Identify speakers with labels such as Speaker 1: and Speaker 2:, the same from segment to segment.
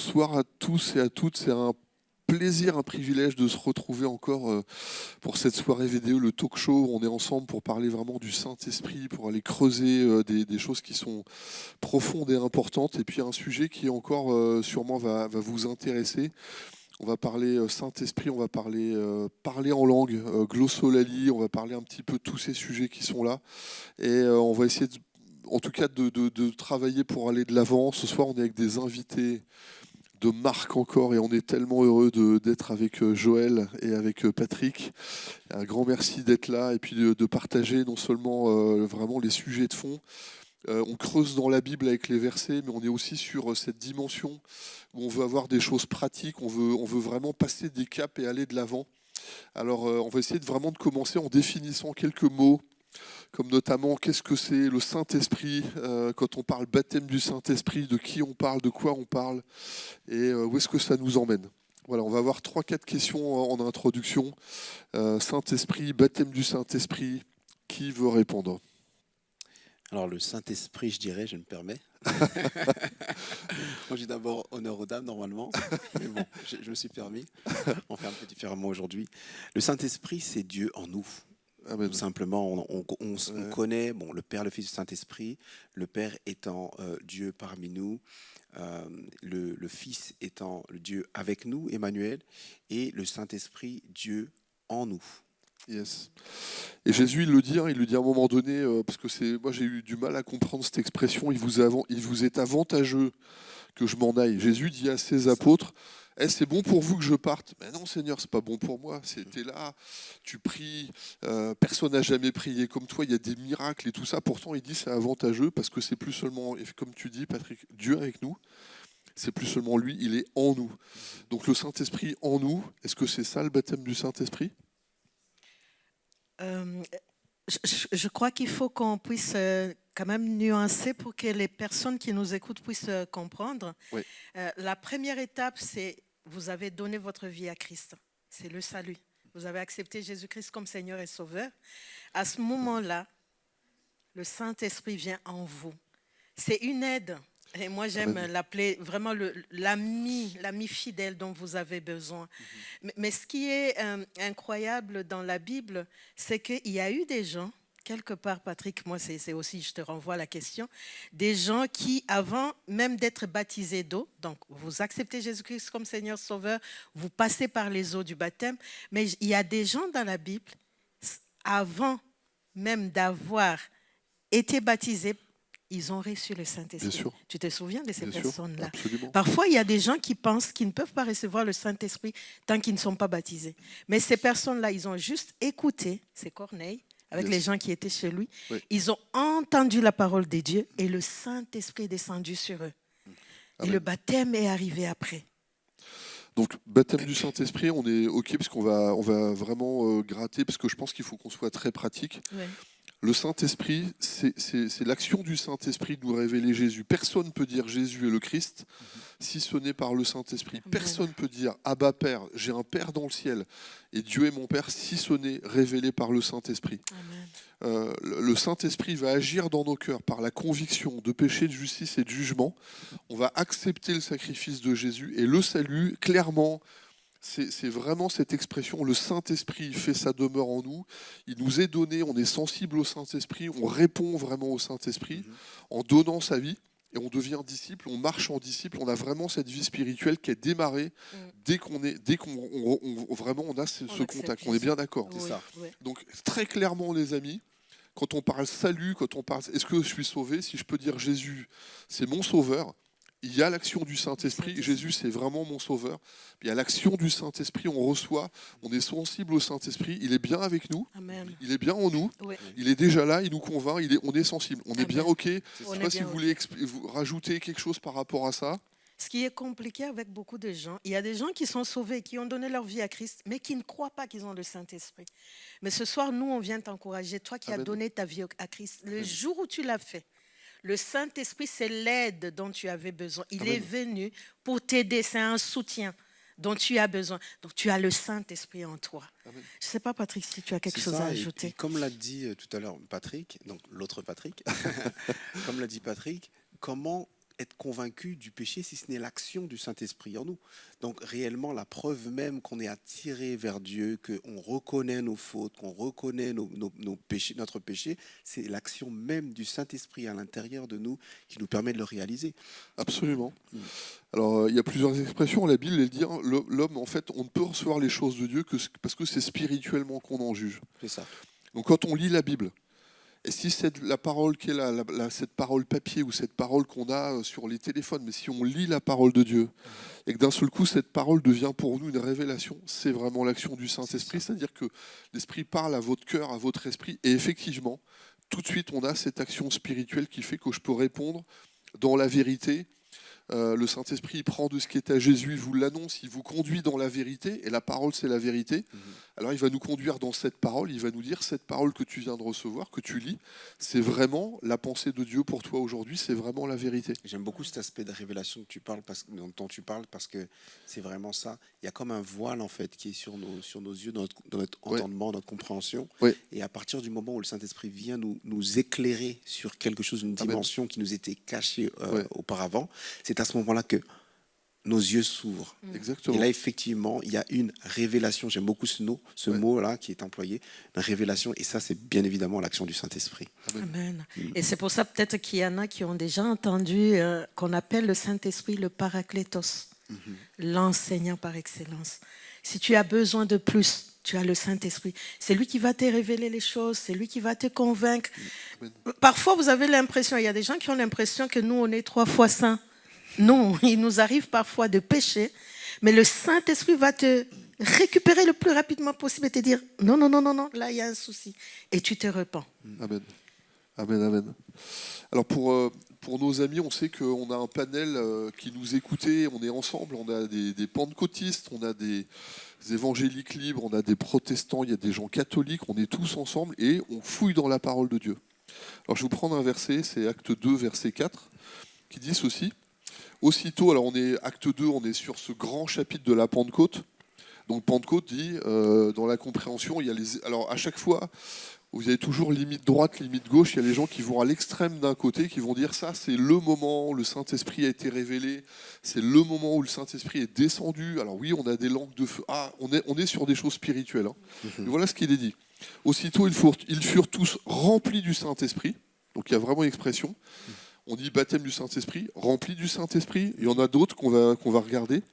Speaker 1: Bonsoir à tous et à toutes. C'est un plaisir, un privilège de se retrouver encore pour cette soirée vidéo, le talk show. On est ensemble pour parler vraiment du Saint-Esprit, pour aller creuser des choses qui sont profondes et importantes. Et puis un sujet qui encore sûrement va vous intéresser. On va parler Saint-Esprit, on va parler parler en langue, glossolalie, on va parler un petit peu de tous ces sujets qui sont là. Et on va essayer en tout cas de travailler pour aller de l'avant. Ce soir, on est avec des invités de marque encore et on est tellement heureux d'être avec Joël et avec Patrick. Un grand merci d'être là et puis de partager non seulement vraiment les sujets de fond. On creuse dans la Bible avec les versets, mais on est aussi sur cette dimension où on veut avoir des choses pratiques, on veut vraiment passer des caps et aller de l'avant. Alors on va essayer vraiment de commencer en définissant quelques mots, comme notamment qu'est-ce que c'est le Saint-Esprit, quand on parle baptême du Saint-Esprit, de qui on parle, de quoi on parle, et où est-ce que ça nous emmène. Voilà, on va avoir 3-4 questions en introduction. Saint-Esprit, baptême du Saint-Esprit, qui veut répondre?
Speaker 2: Alors le Saint-Esprit, je dirais, je me permets. Moi, j'ai d'abord honneur aux dames normalement, mais bon, je me suis permis. On fait un peu différemment aujourd'hui. Le Saint-Esprit, c'est Dieu en nous.
Speaker 1: Amen.
Speaker 2: Tout simplement, on connaît le Père, le Fils, le Saint-Esprit. Le Père étant Dieu parmi nous, le Fils étant le Dieu avec nous, Emmanuel, et le Saint-Esprit, Dieu en nous.
Speaker 1: Yes. Et Jésus, il le dit à un moment donné, parce que moi j'ai eu du mal à comprendre cette expression, il vous est avantageux que je m'en aille. Jésus dit à ses apôtres, c'est bon pour vous que je parte. Mais non Seigneur, c'est pas bon pour moi. T'es là, tu pries, personne n'a jamais prié comme toi, il y a des miracles et tout ça. Pourtant il dit c'est avantageux parce que c'est plus seulement, comme tu dis Patrick, Dieu avec nous. C'est plus seulement lui, il est en nous. Donc le Saint-Esprit en nous, est-ce que c'est ça le baptême du Saint-Esprit?
Speaker 3: Euh, je crois qu'il faut qu'on puisse quand même nuancer pour que les personnes qui nous écoutent puissent comprendre.
Speaker 1: Oui.
Speaker 3: La première étape, c'est vous avez donné votre vie à Christ. C'est le salut. Vous avez accepté Jésus-Christ comme Seigneur et Sauveur. À ce moment-là, le Saint-Esprit vient en vous. C'est une aide. Et moi, j'aime l'appeler vraiment l'ami fidèle dont vous avez besoin. Mais ce qui est incroyable dans la Bible, c'est qu'il y a eu des gens, quelque part, Patrick, moi, c'est aussi, je te renvoie à la question, des gens qui, avant même d'être baptisés d'eau, donc vous acceptez Jésus-Christ comme Seigneur Sauveur, vous passez par les eaux du baptême, mais il y a des gens dans la Bible, avant même d'avoir été baptisés, ils ont reçu le Saint-Esprit. Tu te souviens de ces personnes-là? Parfois, il y a des gens qui pensent qu'ils ne peuvent pas recevoir le Saint-Esprit tant qu'ils ne sont pas baptisés. Mais ces personnes-là, ils ont juste écouté, c'est Corneille, avec les gens qui étaient chez lui. Oui. Ils ont entendu la parole de Dieu et le Saint-Esprit est descendu sur eux. Et le baptême est arrivé après.
Speaker 1: Donc, baptême du Saint-Esprit, on est OK parce qu'on va vraiment gratter, parce que je pense qu'il faut qu'on soit très pratique. Oui. Le Saint-Esprit, c'est l'action du Saint-Esprit de nous révéler Jésus. Personne ne peut dire Jésus est le Christ si ce n'est par le Saint-Esprit. Personne ne peut dire Abba Père, j'ai un Père dans le ciel et Dieu est mon Père si ce n'est révélé par le Saint-Esprit. Le Saint-Esprit va agir dans nos cœurs par la conviction de péché, de justice et de jugement. On va accepter le sacrifice de Jésus et le salut, clairement. C'est vraiment cette expression, le Saint-Esprit fait sa demeure en nous, il nous est donné, on est sensible au Saint-Esprit, on répond vraiment au Saint-Esprit en donnant sa vie et on devient disciple, on marche en disciple, on a vraiment cette vie spirituelle qui est démarrée dès qu'on vraiment on a ce contact, on est bien d'accord.
Speaker 3: Oui,
Speaker 1: ça.
Speaker 3: Oui.
Speaker 1: Donc très clairement les amis, quand on parle salut, quand on parle est-ce que je suis sauvé, si je peux dire Jésus c'est mon sauveur, il y a l'action du Saint-Esprit. Jésus, c'est vraiment mon sauveur. Il y a l'action du Saint-Esprit. On reçoit, on est sensible au Saint-Esprit. Il est bien avec nous.
Speaker 3: Amen.
Speaker 1: Il est bien en nous.
Speaker 3: Oui.
Speaker 1: Il est déjà là. Il nous convainc. On est sensible. On est bien OK. Je ne sais pas si vous voulez rajouter quelque chose par rapport à ça.
Speaker 3: Ce qui est compliqué avec beaucoup de gens, il y a des gens qui sont sauvés, qui ont donné leur vie à Christ, mais qui ne croient pas qu'ils ont le Saint-Esprit. Mais ce soir, nous, on vient t'encourager. Toi qui as donné ta vie à Christ, le jour où tu l'as fait, le Saint-Esprit, c'est l'aide dont tu avais besoin. Il est venu pour t'aider. C'est un soutien dont tu as besoin. Donc, tu as le Saint-Esprit en toi. Je ne sais pas, Patrick, si tu as quelque chose à ajouter.
Speaker 2: Et comme l'a dit tout à l'heure Patrick, donc l'autre Patrick, comme l'a dit Patrick, comment être convaincu du péché si ce n'est l'action du Saint-Esprit en nous. Donc réellement, la preuve même qu'on est attiré vers Dieu, qu'on reconnaît nos fautes, qu'on reconnaît nos péchés, notre péché, c'est l'action même du Saint-Esprit à l'intérieur de nous qui nous permet de le réaliser.
Speaker 1: Absolument. Alors, il y a plusieurs expressions. La Bible, elle dit, hein, l'homme, en fait, on ne peut recevoir les choses de Dieu que parce que c'est spirituellement qu'on en juge.
Speaker 2: C'est ça.
Speaker 1: Donc, quand on lit la Bible, et si c'est la parole qui est cette parole papier ou cette parole qu'on a sur les téléphones, mais si on lit la parole de Dieu et que d'un seul coup cette parole devient pour nous une révélation, c'est vraiment l'action du Saint-Esprit, c'est-à-dire que l'Esprit parle à votre cœur, à votre esprit, et effectivement, tout de suite on a cette action spirituelle qui fait que je peux répondre dans la vérité. Le Saint-Esprit il prend de ce qui est à Jésus, il vous l'annonce, il vous conduit dans la vérité, et la parole c'est la vérité. Alors il va nous conduire dans cette parole, il va nous dire cette parole que tu viens de recevoir, que tu lis, c'est vraiment la pensée de Dieu pour toi aujourd'hui, c'est vraiment la vérité.
Speaker 2: J'aime beaucoup cet aspect de révélation dont tu parles, parce que c'est vraiment ça. Il y a comme un voile en fait qui est sur nos yeux, dans notre entendement, notre compréhension.
Speaker 1: Ouais.
Speaker 2: Et à partir du moment où le Saint-Esprit vient nous éclairer sur quelque chose, une dimension qui nous était cachée auparavant, c'est à ce moment-là que nos yeux s'ouvrent.
Speaker 1: Exactement.
Speaker 2: Et là, effectivement, il y a une révélation. J'aime beaucoup ce mot-là qui est employé, une révélation. Et ça, c'est bien évidemment l'action du Saint-Esprit.
Speaker 3: Amen. Et c'est pour ça peut-être qu'il y en a qui ont déjà entendu qu'on appelle le Saint-Esprit le Paraclétos, l'enseignant par excellence. Si tu as besoin de plus, tu as le Saint-Esprit. C'est lui qui va te révéler les choses, c'est lui qui va te convaincre. Parfois, vous avez l'impression, il y a des gens qui ont l'impression que nous, on est 3 fois saints. Non, il nous arrive parfois de pécher, mais le Saint-Esprit va te récupérer le plus rapidement possible et te dire non, là il y a un souci. Et tu te repens.
Speaker 1: Amen. Amen, amen. Alors pour nos amis, on sait qu'on a un panel qui nous écoutait, on est ensemble, on a des pentecôtistes, on a des évangéliques libres, on a des protestants, il y a des gens catholiques, on est tous ensemble et on fouille dans la parole de Dieu. Alors je vais vous prendre un verset, c'est Acte 2, verset 4, qui dit ceci. Aussitôt, alors on est acte 2, on est sur ce grand chapitre de la Pentecôte. Donc Pentecôte dit, dans la compréhension, il y a alors à chaque fois, vous avez toujours limite droite, limite gauche, il y a les gens qui vont à l'extrême d'un côté, qui vont dire ça, c'est le moment où le Saint-Esprit a été révélé, c'est le moment où le Saint-Esprit est descendu. Alors oui, on a des langues de feu. Ah, on est sur des choses spirituelles. Hein. Et voilà ce qu'il est dit. Aussitôt, ils furent tous remplis du Saint-Esprit. Donc il y a vraiment une expression. On dit baptême du Saint-Esprit, rempli du Saint-Esprit. Il y en a d'autres qu'on va regarder.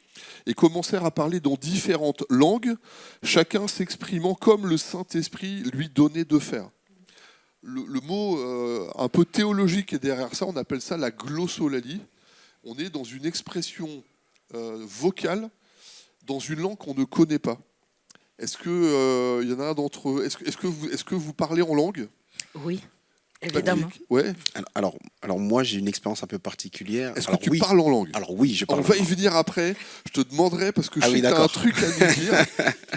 Speaker 1: Et commencèrent à parler dans différentes langues, chacun s'exprimant comme le Saint-Esprit lui donnait de faire. Le mot un peu théologique est derrière ça, on appelle ça la glossolalie. On est dans une expression vocale, dans une langue qu'on ne connaît pas. Est-ce que y en a un d'entre eux, est-ce que vous parlez en langue ?
Speaker 3: Oui. Évidemment.
Speaker 1: Ouais.
Speaker 2: Alors moi, j'ai une expérience un peu particulière.
Speaker 1: Est-ce que tu parles en langue ?
Speaker 2: Alors oui, je parle.
Speaker 1: On va y venir après. Je te demanderai, parce que je sais que tu as un truc à nous dire.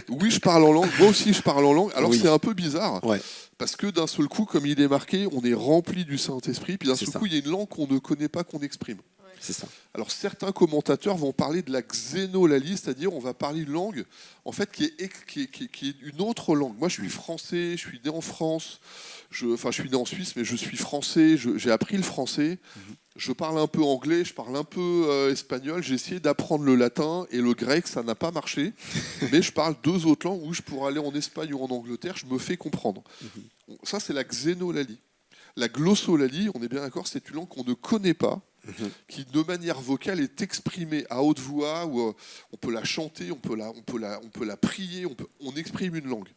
Speaker 1: Oui, je parle en langue. Moi aussi, je parle en langue. Alors c'est un peu bizarre.
Speaker 2: Ouais.
Speaker 1: Parce que d'un seul coup, comme il est marqué, on est rempli du Saint-Esprit. Puis d'un seul coup, il y a une langue qu'on ne connaît pas, qu'on exprime.
Speaker 2: C'est ça.
Speaker 1: Alors certains commentateurs vont parler de la xénolalie, c'est-à-dire on va parler une langue en fait qui est une autre langue. Moi, je suis français, je suis né en France. Je suis né en Suisse, mais je suis français. J'ai appris le français. Je parle un peu anglais, je parle un peu espagnol. J'ai essayé d'apprendre le latin et le grec, ça n'a pas marché. Mais je parle 2 autres langues où je pourrais aller en Espagne ou en Angleterre, je me fais comprendre. Ça, c'est la xénolalie. La glossolalie, on est bien d'accord, c'est une langue qu'on ne connaît pas, qui de manière vocale est exprimée à haute voix, où on peut la chanter, on peut la prier, on exprime une langue.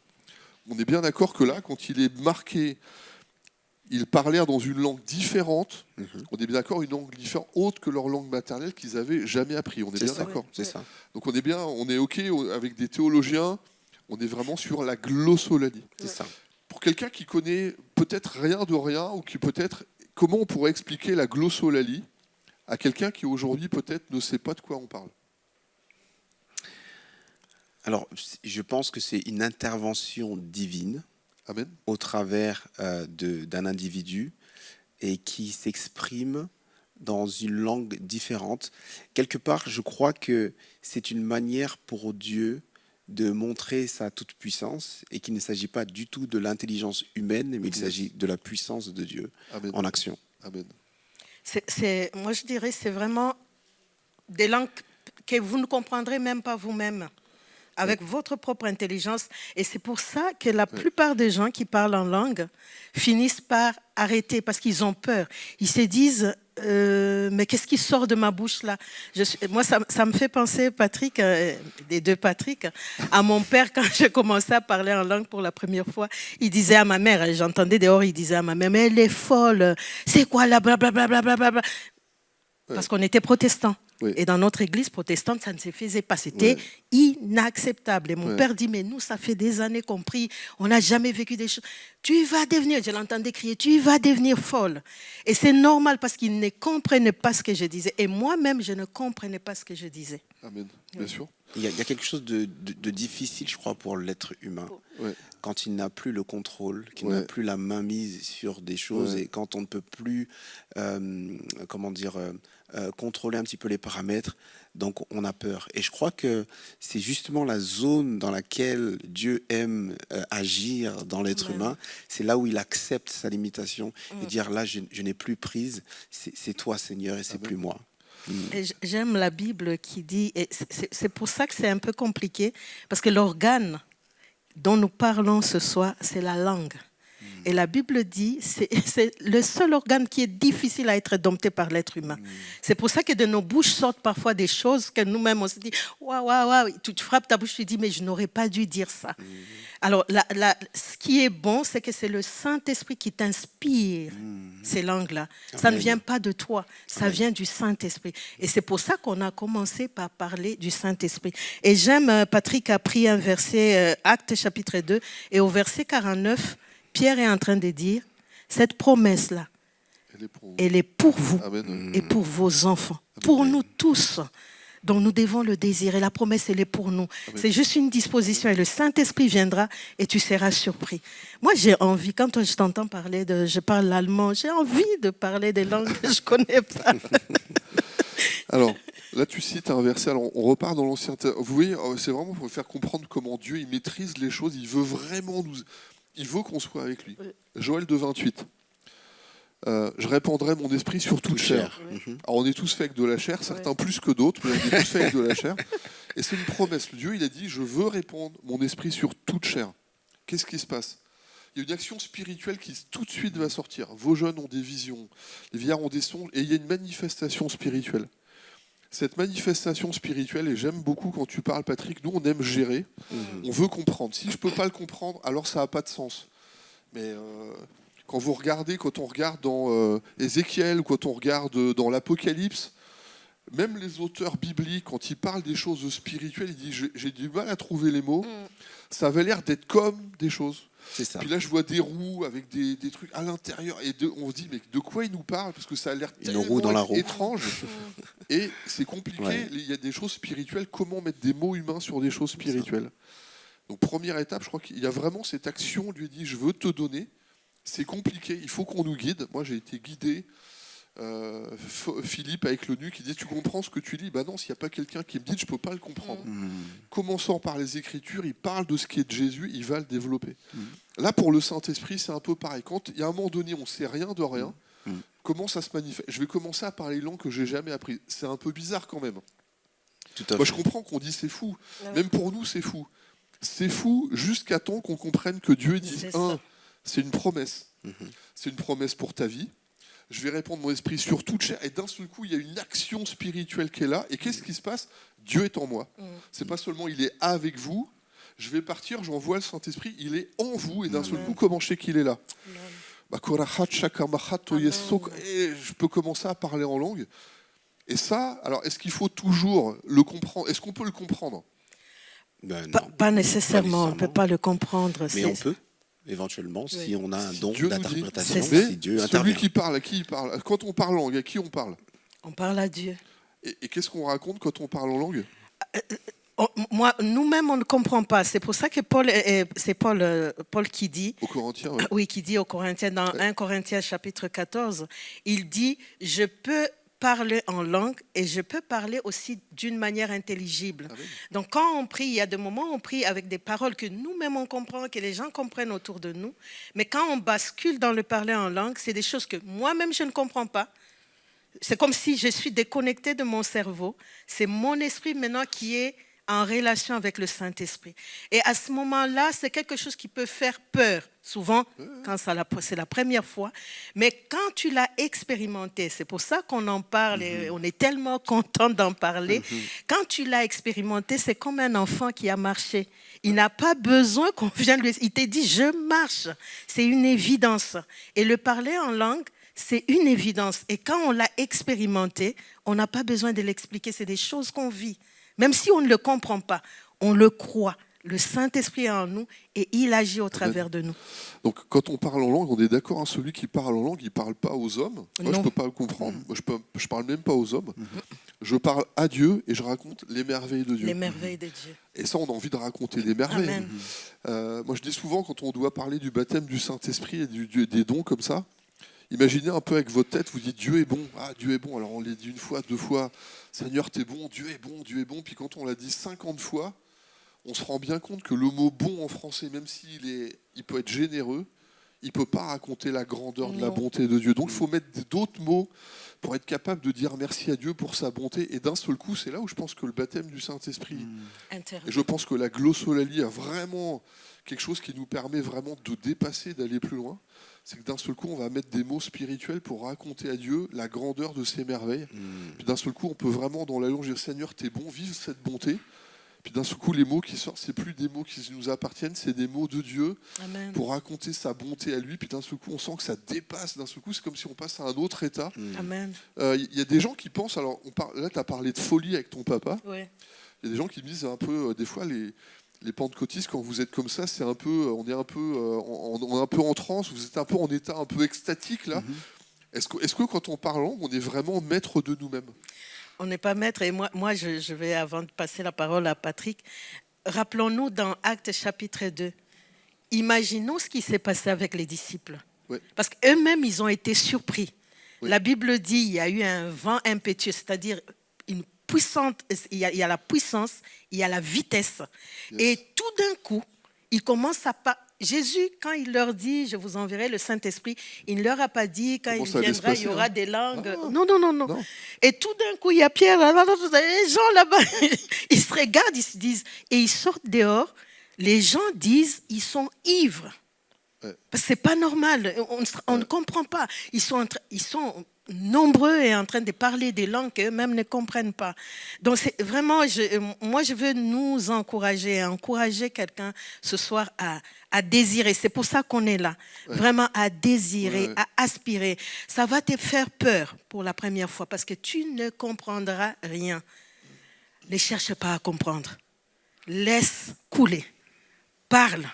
Speaker 1: On est bien d'accord que là, quand il est marqué, ils parlèrent dans une langue différente, on est bien d'accord, une langue différente, autre que leur langue maternelle qu'ils n'avaient jamais appris. On est bien d'accord.
Speaker 2: C'est ça.
Speaker 1: Donc on est OK avec des théologiens, on est vraiment sur la glossolalie.
Speaker 2: C'est ça.
Speaker 1: Pour quelqu'un qui connaît peut-être rien de rien, ou qui peut-être, comment on pourrait expliquer la glossolalie à quelqu'un qui aujourd'hui peut-être ne sait pas de quoi on parle ?
Speaker 2: Alors, je pense que c'est une intervention divine.
Speaker 1: Amen.
Speaker 2: Au travers d'un individu et qui s'exprime dans une langue différente. Quelque part, je crois que c'est une manière pour Dieu de montrer sa toute-puissance et qu'il ne s'agit pas du tout de l'intelligence humaine, mais il s'agit de la puissance de Dieu en action.
Speaker 1: Amen.
Speaker 3: Moi, je dirais c'est vraiment des langues que vous ne comprendrez même pas vous-même, avec votre propre intelligence. Et c'est pour ça que la plupart des gens qui parlent en langue finissent par arrêter parce qu'ils ont peur. Ils se disent, mais qu'est-ce qui sort de ma bouche là? Moi, ça me fait penser, Patrick, les deux Patrick, à mon père quand je commençais à parler en langue pour la première fois. Il disait à ma mère, j'entendais dehors, il disait à ma mère, mais elle est folle, c'est quoi là, blablabla, blablabla. Parce qu'on était protestants.
Speaker 1: Oui.
Speaker 3: Et dans notre église protestante, ça ne se faisait pas. C'était inacceptable. Et mon père dit, mais nous, ça fait des années qu'on prie, on n'a jamais vécu des choses. Tu vas devenir, je l'entendais crier, tu vas devenir folle. Et c'est normal parce qu'il ne comprenait pas ce que je disais. Et moi-même, je ne comprenais pas ce que je disais.
Speaker 1: Amen, bien sûr.
Speaker 2: Il y a quelque chose de difficile, je crois, pour l'être humain.
Speaker 1: Ouais.
Speaker 2: Quand il n'a plus le contrôle, qu'il n'a plus la main mise sur des choses et quand on ne peut plus, contrôler un petit peu les paramètres, donc on a peur. Et je crois que c'est justement la zone dans laquelle Dieu aime agir dans l'être humain. C'est là où il accepte sa limitation et dire là, je n'ai plus prise, c'est toi Seigneur et c'est plus moi.
Speaker 3: Et j'aime la Bible qui dit, et c'est pour ça que c'est un peu compliqué, parce que l'organe dont nous parlons ce soir, c'est la langue. Et la Bible dit, c'est le seul organe qui est difficile à être dompté par l'être humain. C'est pour ça que de nos bouches sortent parfois des choses que nous-mêmes on se dit, waouh, waouh, waouh. Tu frappes ta bouche, tu dis, mais je n'aurais pas dû dire ça. Alors, ce qui est bon, c'est que c'est le Saint-Esprit qui t'inspire ces langues-là. Ça ne vient pas de toi, ça vient du Saint-Esprit. Et c'est pour ça qu'on a commencé par parler du Saint-Esprit. Et j'aime, Patrick a pris un verset, Actes chapitre 2, et au verset 49, Pierre est en train de dire, cette promesse-là, elle est pour vous et pour vos enfants, pour nous tous. Donc nous devons le désirer. La promesse, elle est pour nous. C'est juste une disposition et le Saint-Esprit viendra et tu seras surpris. Moi, j'ai envie, quand je t'entends parler, je parle l'allemand, j'ai envie de parler des langues que je ne connais pas.
Speaker 1: Alors, là, tu cites un verset. Alors, on repart dans l'Ancien Testament. Vous voyez, c'est vraiment pour faire comprendre comment Dieu, il maîtrise les choses. Il veut vraiment nous... Il veut qu'on soit avec lui. Joël 2,28. Je répandrai mon esprit sur toute chair. Alors on est tous faits avec de la chair, certains plus que d'autres, mais on est tous faits avec de la chair. Et c'est une promesse. Dieu, il a dit, je veux répandre mon esprit sur toute chair. Qu'est-ce qui se passe? Il y a une action spirituelle qui tout de suite va sortir. Vos jeunes ont des visions, les vieillards ont des songes, et il y a une manifestation spirituelle. Cette manifestation spirituelle, et j'aime beaucoup quand tu parles, Patrick, nous on aime gérer, on veut comprendre. Si je ne peux pas le comprendre, alors ça n'a pas de sens. Mais quand on regarde dans Ézéchiel, ou quand on regarde dans l'Apocalypse, même les auteurs bibliques, quand ils parlent des choses spirituelles, ils disent j'ai du mal à trouver les mots, ça avait l'air d'être comme des choses.
Speaker 2: C'est ça.
Speaker 1: Puis là, je vois des roues avec des trucs à l'intérieur. Et on se dit, mais de quoi il nous parle? Parce que ça a l'air tellement étrange. Et c'est compliqué. Ouais. Il y a des choses spirituelles. Comment mettre des mots humains sur des choses spirituelles? Donc, première étape, je crois qu'il y a vraiment cette action. On lui dit, je veux te donner. C'est compliqué. Il faut qu'on nous guide. Moi, j'ai été guidé. Philippe avec l'ONU qui dit tu comprends ce que tu lis? Ben non, s'il n'y a pas quelqu'un qui me dit je ne peux pas le comprendre. Commençant par les Écritures, il parle de ce qui est de Jésus, il va le développer. Là pour le Saint-Esprit c'est un peu pareil. Quand il y a un moment donné on ne sait rien de rien, comment ça se manifeste? Je vais commencer à parler une langue que j'ai jamais apprise. C'est un peu bizarre quand même. Moi je comprends qu'on dit c'est fou. Même pour nous c'est fou. C'est fou jusqu'à temps qu'on comprenne que Dieu dit c'est une promesse. C'est une promesse pour ta vie. Je vais répandre mon esprit sur toute chair. Et d'un seul coup, il y a une action spirituelle qui est là. Et qu'est-ce qui se passe? Dieu est en moi. C'est pas seulement il est avec vous. Je vais partir, j'envoie le Saint-Esprit. Il est en vous. Et d'un seul coup, comment je sais qu'il est là? Et je peux commencer à parler en langue. Et ça, alors, est-ce qu'il faut toujours le comprendre? Est-ce qu'on peut le comprendre?
Speaker 3: Pas nécessairement. On ne peut pas le comprendre.
Speaker 2: Mais on peut. Éventuellement, si on a un don d'interprétation, si Dieu intervient.
Speaker 1: Celui qui parle, à qui il parle? Quand on parle en langue, à qui on parle?
Speaker 3: On parle à Dieu.
Speaker 1: Et qu'est-ce qu'on raconte quand on parle en langue?
Speaker 3: Nous-mêmes, on ne comprend pas. C'est pour ça que c'est Paul qui dit...
Speaker 1: Aux Corinthiens,
Speaker 3: oui, qui dit aux Corinthiens, dans 1 Corinthiens chapitre 14, il dit « Je peux parler en langue et je peux parler aussi d'une manière intelligible. » Donc quand on prie, il y a des moments où on prie avec des paroles que nous-mêmes on comprend, que les gens comprennent autour de nous. Mais quand on bascule dans le parler en langue, c'est des choses que moi-même je ne comprends pas. C'est comme si je suis déconnectée de mon cerveau. C'est mon esprit maintenant qui est en relation avec le Saint-Esprit. Et à ce moment-là, c'est quelque chose qui peut faire peur, souvent quand c'est la première fois. Mais quand tu l'as expérimenté, c'est pour ça qu'on en parle et on est tellement content d'en parler. Quand tu l'as expérimenté, c'est comme un enfant qui a marché. Il n'a pas besoin qu'on vienne lui... Il t'a dit, je marche. C'est une évidence. Et le parler en langue, c'est une évidence. Et quand on l'a expérimenté, on n'a pas besoin de l'expliquer. C'est des choses qu'on vit. Même si on ne le comprend pas, on le croit. Le Saint-Esprit est en nous et il agit au travers de nous.
Speaker 1: Donc quand on parle en langue, on est d'accord, hein, celui qui parle en langue, il ne parle pas aux hommes. Moi, je ne peux pas le comprendre. Moi, je ne parle même pas aux hommes. Je parle à Dieu et je raconte les merveilles de Dieu.
Speaker 3: Les merveilles de Dieu.
Speaker 1: Et ça, on a envie de raconter des merveilles. Moi, je dis souvent, quand on doit parler du baptême du Saint-Esprit et des dons comme ça, imaginez un peu avec votre tête, vous dites Dieu est bon. Ah, Dieu est bon. Alors on l'a dit une fois, 2 fois, Seigneur, t'es bon, Dieu est bon, Dieu est bon. Puis quand on l'a dit 50 fois, on se rend bien compte que le mot bon en français, même il peut être généreux, il ne peut pas raconter la grandeur de la bonté de Dieu. Donc il faut mettre d'autres mots pour être capable de dire merci à Dieu pour sa bonté. Et d'un seul coup, c'est là où je pense que le baptême du Saint-Esprit, et je pense que la glossolalie a vraiment quelque chose qui nous permet vraiment de dépasser, d'aller plus loin. C'est que d'un seul coup, on va mettre des mots spirituels pour raconter à Dieu la grandeur de ses merveilles. Puis d'un seul coup, on peut vraiment, dans la louange, dire Seigneur, t'es bon, vive cette bonté. Puis d'un seul coup, les mots qui sortent, c'est plus des mots qui nous appartiennent, c'est des mots de Dieu.
Speaker 3: Amen.
Speaker 1: Pour raconter sa bonté à lui. Puis d'un seul coup, on sent que ça dépasse. D'un seul coup, c'est comme si on passe à un autre état.
Speaker 3: Amen.
Speaker 1: Y a des gens qui pensent, alors là, tu as parlé de folie avec ton papa.
Speaker 3: Ouais.
Speaker 1: Il y a des gens qui me disent un peu, des fois, les pentecôtistes, quand vous êtes comme ça, c'est un peu, on est un peu en transe, vous êtes un peu en état un peu extatique là. Est-ce que quand on parle langue, on est vraiment maître de nous-mêmes?
Speaker 3: On n'est pas maître. Et moi je vais, avant de passer la parole à Patrick, rappelons-nous dans Actes chapitre 2, imaginons ce qui s'est passé avec les disciples.
Speaker 1: Ouais.
Speaker 3: Parce qu'eux-mêmes, ils ont été surpris.
Speaker 1: Oui.
Speaker 3: La Bible dit il y a eu un vent impétueux, c'est-à-dire une puissante, il y a la puissance, il y a la vitesse.
Speaker 1: Yes.
Speaker 3: Et tout d'un coup, ils commencent à pas. Jésus, quand il leur dit, je vous enverrai le Saint-Esprit, il ne leur a pas dit, quand il viendra, il y aura des langues.
Speaker 1: Ah,
Speaker 3: non. Et tout d'un coup, il y a Pierre, les gens là-bas, ils se regardent, ils se disent, et ils sortent dehors, les gens disent, ils sont ivres. Parce que c'est pas normal, on ne comprend pas. Ils sont nombreux et en train de parler des langues qu'eux-mêmes ne comprennent pas. Donc c'est vraiment, moi je veux nous encourager quelqu'un ce soir à désirer. C'est pour ça qu'on est là, vraiment à désirer, à aspirer. Ça va te faire peur pour la première fois parce que tu ne comprendras rien. Ne cherche pas à comprendre. Laisse couler. Parle.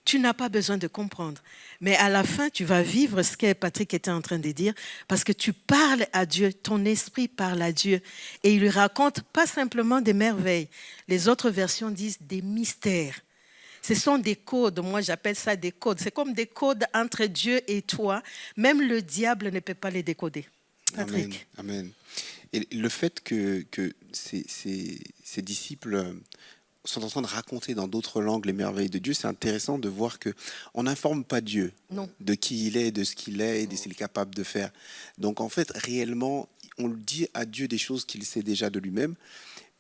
Speaker 3: Tu n'as pas besoin de comprendre. Mais à la fin, tu vas vivre ce que Patrick était en train de dire parce que tu parles à Dieu, ton esprit parle à Dieu. Et il lui raconte pas simplement des merveilles. Les autres versions disent des mystères. Ce sont des codes, moi j'appelle ça des codes. C'est comme des codes entre Dieu et toi. Même le diable ne peut pas les décoder. Patrick.
Speaker 2: Amen. Et le fait que ces disciples sont en train de raconter dans d'autres langues les merveilles de Dieu, c'est intéressant de voir qu'on n'informe pas Dieu de qui il est, de ce qu'il est et de ce qu'il est capable de faire. Donc en fait, réellement, on dit à Dieu des choses qu'il sait déjà de lui-même.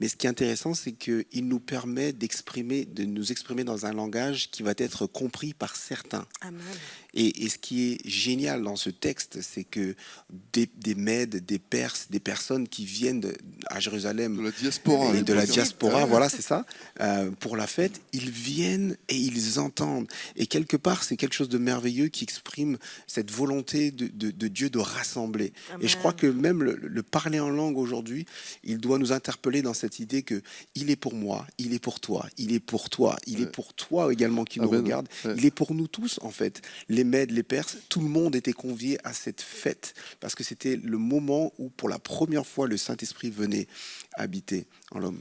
Speaker 2: Mais ce qui est intéressant, c'est qu'il nous permet de nous exprimer dans un langage qui va être compris par certains.
Speaker 3: Amen.
Speaker 2: Et ce qui est génial dans ce texte, c'est que des Mèdes, des Perses, des personnes qui viennent à Jérusalem,
Speaker 1: de la diaspora,
Speaker 2: et de la diaspora, voilà, c'est ça, pour la fête, ils viennent et ils entendent. Et quelque part, c'est quelque chose de merveilleux qui exprime cette volonté de Dieu de rassembler. Amen. Et je crois que même le parler en langue aujourd'hui, il doit nous interpeller dans cette idée que il est pour moi, il est pour toi, il est pour toi, il est pour toi également qui nous regarde, il est pour nous tous en fait. Les Mèdes, les Perses, tout le monde était convié à cette fête parce que c'était le moment où pour la première fois le Saint-Esprit venait habiter en l'homme.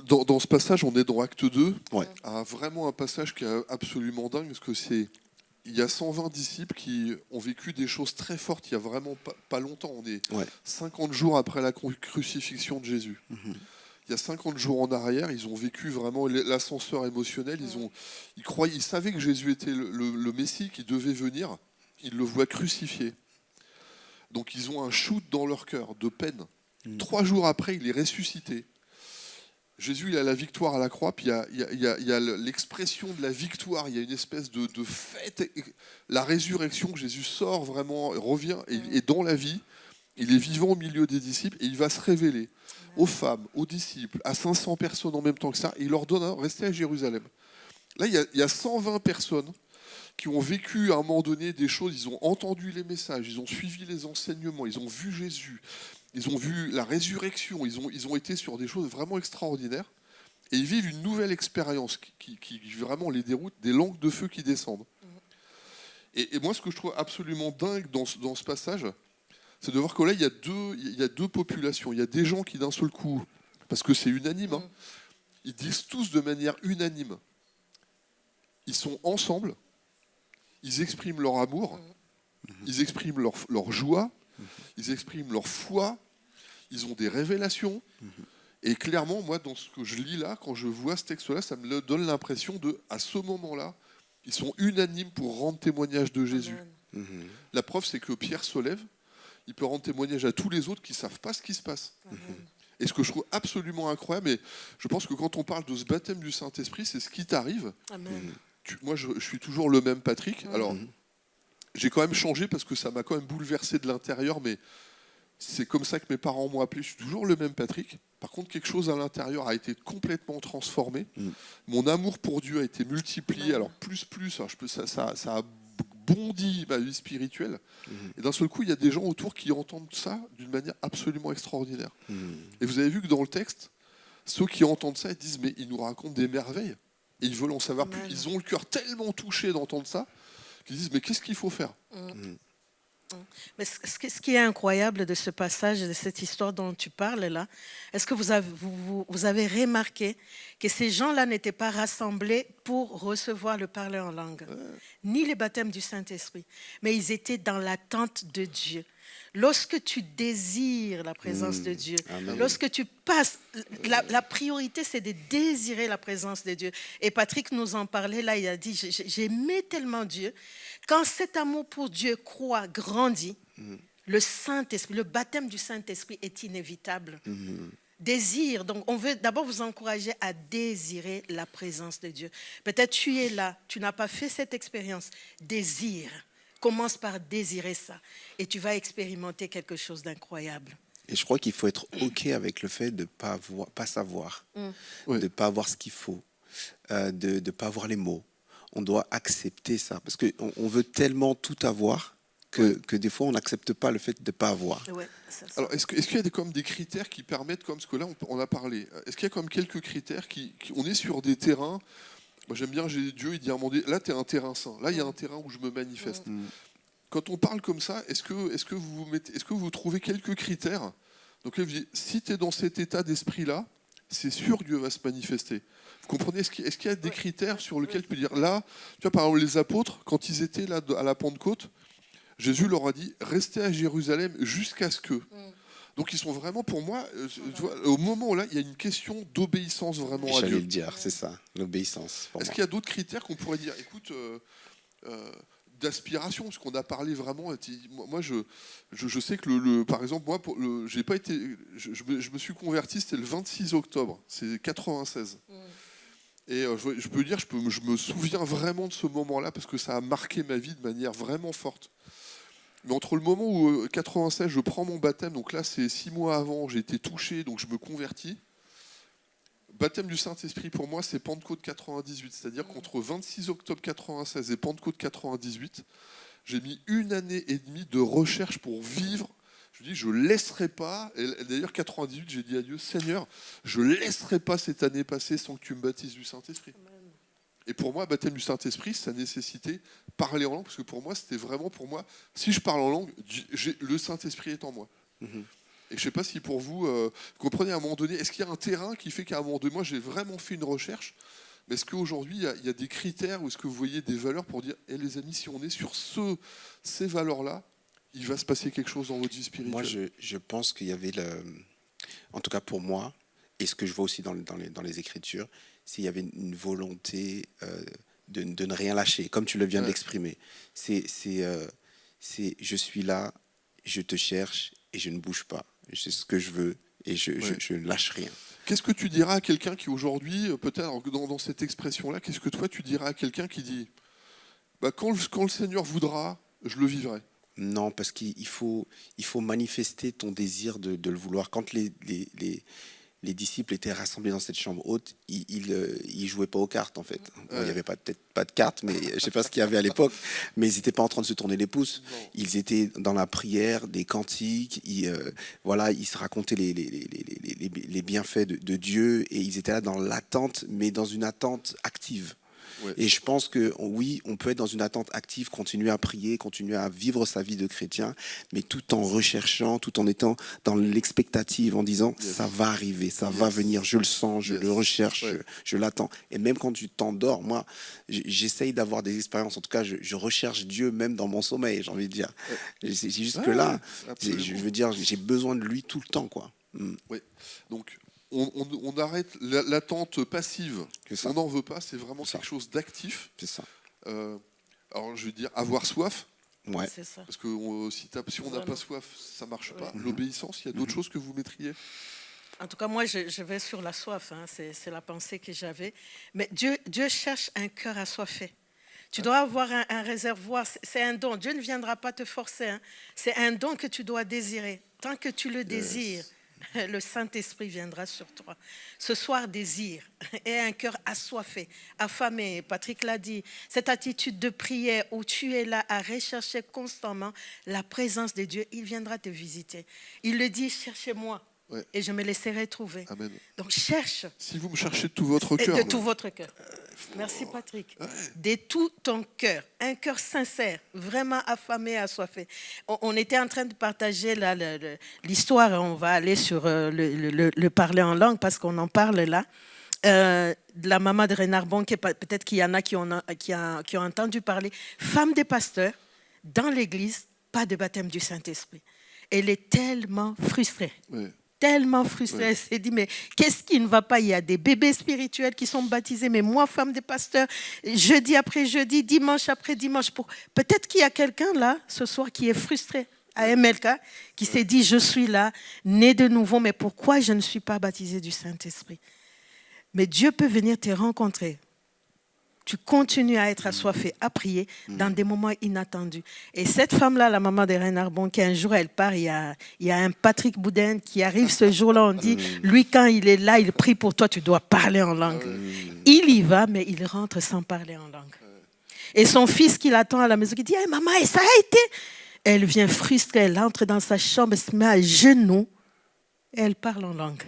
Speaker 1: Dans ce passage, on est dans Acte 2, vraiment un passage qui est absolument dingue parce que il y a 120 disciples qui ont vécu des choses très fortes il y a vraiment pas longtemps. On est 50 jours après la crucifixion de Jésus. Il y a 50 jours en arrière, ils ont vécu vraiment l'ascenseur émotionnel. Ils savaient que Jésus était le Messie qui devait venir. Ils le voient crucifié. Donc ils ont un shoot dans leur cœur de peine. 3 jours après, il est ressuscité. Jésus, il a la victoire à la croix, puis il y a l'expression de la victoire, il y a une espèce de fête. La résurrection, Jésus sort vraiment, revient, et dans la vie, il est vivant au milieu des disciples, et il va se révéler aux femmes, aux disciples, à 500 personnes en même temps que ça, et il leur donne restez à Jérusalem. Là, il y a 120 personnes qui ont vécu à un moment donné des choses, ils ont entendu les messages, ils ont suivi les enseignements, ils ont vu Jésus, ils ont vu la résurrection, ils ont été sur des choses vraiment extraordinaires, et ils vivent une nouvelle expérience qui vraiment les déroute, des langues de feu qui descendent. Et moi, ce que je trouve absolument dingue dans ce passage, c'est de voir que là, il y a deux populations. Il y a des gens qui, d'un seul coup, parce que c'est unanime, hein, ils disent tous de manière unanime, ils sont ensemble, ils expriment leur amour, ils expriment leur joie, ils expriment leur foi, ils ont des révélations. Et clairement, moi, dans ce que je lis là, quand je vois ce texte-là, ça me donne l'impression à ce moment-là, ils sont unanimes pour rendre témoignage de Jésus. La preuve, c'est que Pierre se lève, il peut rendre témoignage à tous les autres qui ne savent pas ce qui se passe. Et ce que je trouve absolument incroyable, et je pense que quand on parle de ce baptême du Saint-Esprit, c'est ce qui t'arrive. Moi, je suis toujours le même Patrick. Alors, j'ai quand même changé parce que ça m'a quand même bouleversé de l'intérieur, mais c'est comme ça que mes parents m'ont appelé. Je suis toujours le même Patrick. Par contre, quelque chose à l'intérieur a été complètement transformé. Mon amour pour Dieu a été multiplié. Alors, plus. Alors, ça a bondi ma vie spirituelle. Et d'un seul coup, il y a des gens autour qui entendent ça d'une manière absolument extraordinaire. Et vous avez vu que dans le texte, ceux qui entendent ça, ils disent, mais ils nous racontent des merveilles. Et ils veulent en savoir plus. Ils ont le cœur tellement touché d'entendre ça qu'ils disent, mais qu'est-ce qu'il faut faire ?
Speaker 3: Mais ce qui est incroyable de ce passage, de cette histoire dont tu parles là, est-ce que vous avez remarqué que ces gens-là n'étaient pas rassemblés pour recevoir le parler en langue, ni le baptême du Saint-Esprit, mais ils étaient dans l'attente de Dieu. Lorsque tu désires la présence de Dieu, lorsque tu passes, la priorité, c'est de désirer la présence de Dieu. Et Patrick nous en parlait là, il a dit, j'aimais tellement Dieu. Quand cet amour pour Dieu croît, grandit, le Saint-Esprit, le baptême du Saint-Esprit est inévitable. Désir, donc on veut d'abord vous encourager à désirer la présence de Dieu. Peut-être tu es là, tu n'as pas fait cette expérience. Désire. Commence par désirer ça et tu vas expérimenter quelque chose d'incroyable.
Speaker 2: Et je crois qu'il faut être OK avec le fait de ne pas savoir, de ne pas avoir ce qu'il faut, de ne pas avoir les mots. On doit accepter ça parce qu'on veut tellement tout avoir que des fois, on n'accepte pas le fait de ne pas avoir.
Speaker 1: Alors, est-ce qu'il y a comme des critères qui permettent, comme ce que là, on a parlé, est-ce qu'il y a comme quelques critères on est sur des terrains. Moi, j'aime bien Dieu, il dit à un moment donné, là, tu es un terrain saint. Là, il y a un terrain où je me manifeste. Quand on parle comme ça, est-ce que vous trouvez quelques critères ? Donc là, vous dites, si tu es dans cet état d'esprit-là, c'est sûr que Dieu va se manifester. Vous comprenez ? Est-ce qu'il y a des critères sur lesquels tu peux dire, là, tu vois, par exemple, les apôtres, quand ils étaient là à la Pentecôte, Jésus leur a dit, restez à Jérusalem jusqu'à ce que... Donc ils sont vraiment, pour moi, tu vois, au moment où là, il y a une question d'obéissance vraiment à Dieu.
Speaker 2: J'allais le dire, c'est ça, l'obéissance.
Speaker 1: Est-ce qu'il y a d'autres critères qu'on pourrait dire, écoute, d'aspiration, parce qu'on a parlé vraiment. Moi, je sais que par exemple, moi, j'ai pas été, je me suis converti, c'était le 26 octobre, c'est 96. Et je peux dire, je me souviens vraiment de ce moment-là parce que ça a marqué ma vie de manière vraiment forte. Mais entre le moment où 96, je prends mon baptême, donc là c'est 6 mois avant, j'ai été touché, donc je me convertis. Baptême du Saint-Esprit pour moi c'est Pentecôte 98, c'est-à-dire qu'entre 26 octobre 96 et Pentecôte 98, j'ai mis 1 année et demie de recherche pour vivre. Je dis je laisserai pas, et d'ailleurs 98 j'ai dit à Dieu, Seigneur, je laisserai pas cette année passer sans que tu me baptises du Saint-Esprit. Et pour moi, baptême du Saint-Esprit, ça nécessitait parler en langue, parce que pour moi, c'était vraiment pour moi, si je parle en langue, le Saint-Esprit est en moi. Et je ne sais pas si pour vous, vous comprenez à un moment donné, est-ce qu'il y a un terrain qui fait qu'à un moment donné, moi j'ai vraiment fait une recherche, mais est-ce qu'aujourd'hui, il y a des critères, ou est-ce que vous voyez des valeurs pour dire, les amis, si on est sur ces valeurs-là, il va se passer quelque chose dans votre vie spirituelle.
Speaker 2: Moi, je pense qu'il y avait, en tout cas pour moi, et ce que je vois aussi dans les Écritures, s'il y avait une volonté de ne rien lâcher, comme tu le viens de l'exprimer. C'est je suis là, je te cherche et je ne bouge pas. C'est ce que je veux et je ne lâche rien.
Speaker 1: Qu'est-ce que tu diras à quelqu'un qui aujourd'hui, peut-être dans cette expression-là, qu'est-ce que toi tu diras à quelqu'un qui dit quand le Seigneur voudra, je le vivrai?
Speaker 2: Non, parce qu'il faut manifester ton désir de le vouloir. Quand les disciples étaient rassemblés dans cette chambre haute, ils jouaient pas aux cartes en fait. Bon, il n'y avait peut-être pas de cartes, mais je sais pas ce qu'il y avait à l'époque. Mais ils n'étaient pas en train de se tourner les pouces.
Speaker 1: Non.
Speaker 2: Ils étaient dans la prière, des cantiques. Ils se racontaient les bienfaits de Dieu et ils étaient là dans l'attente, mais dans une attente active.
Speaker 1: Ouais.
Speaker 2: Et je pense que oui, on peut être dans une attente active, continuer à prier, continuer à vivre sa vie de chrétien, mais tout en recherchant, tout en étant dans l'expectative, en disant ça va arriver, ça va venir, je le sens, je le recherche, je l'attends. Et même quand tu t'endors, moi, j'essaye d'avoir des expériences, en tout cas, je recherche Dieu même dans mon sommeil, j'ai envie de dire. C'est juste que là, je veux dire, j'ai besoin de lui tout le temps, quoi.
Speaker 1: Oui, donc... On arrête l'attente passive. On n'en veut pas, c'est vraiment quelque chose d'actif.
Speaker 2: C'est ça.
Speaker 1: Alors, je veux dire, avoir soif.
Speaker 2: Ouais.
Speaker 3: C'est ça.
Speaker 1: Parce que si on n'a pas soif, ça ne marche pas. L'obéissance, il y a d'autres choses que vous mettriez?
Speaker 3: En tout cas, moi, je vais sur la soif. Hein. C'est la pensée que j'avais. Mais Dieu cherche un cœur assoiffé. Tu dois avoir un réservoir. C'est un don. Dieu ne viendra pas te forcer. Hein. C'est un don que tu dois désirer. Tant que tu le désires, le Saint-Esprit viendra sur toi. Ce soir, désire et un cœur assoiffé, affamé. Patrick l'a dit, cette attitude de prière où tu es là à rechercher constamment la présence de Dieu, il viendra te visiter. Il le dit, cherchez-moi et je me laisserai trouver.
Speaker 1: Amen.
Speaker 3: Donc cherche.
Speaker 1: Si vous me cherchez de tout votre cœur.
Speaker 3: De tout votre cœur. Merci Patrick. De tout ton cœur, un cœur sincère, vraiment affamé, assoiffé. On était en train de partager l'histoire, on va aller sur le parler en langue parce qu'on en parle là. De la maman de Renard Bon, peut-être qu'il y en a qui ont entendu parler. Femme de pasteur, dans l'église, pas de baptême du Saint-Esprit. Elle est tellement frustrée. Oui. Tellement frustrée, elle s'est dit, mais qu'est-ce qui ne va pas? Il y a des bébés spirituels qui sont baptisés, mais moi, femme de pasteur, jeudi après jeudi, dimanche après dimanche, peut-être qu'il y a quelqu'un là, ce soir, qui est frustré à MLK, qui s'est dit, je suis là, né de nouveau, mais pourquoi je ne suis pas baptisé du Saint-Esprit? Mais Dieu peut venir te rencontrer. Tu continues à être assoiffé, à prier dans des moments inattendus. Et cette femme-là, la maman de Renard Bon, qui un jour, elle part, il y a un Patrick Boudin qui arrive ce jour-là, on dit, lui, quand il est là, il prie pour toi, tu dois parler en langue. Il y va, mais il rentre sans parler en langue. Et son fils qui l'attend à la maison, qui dit, hey, maman, et ça a été? Elle vient frustrée, elle entre dans sa chambre, elle se met à genoux, et elle parle en langue.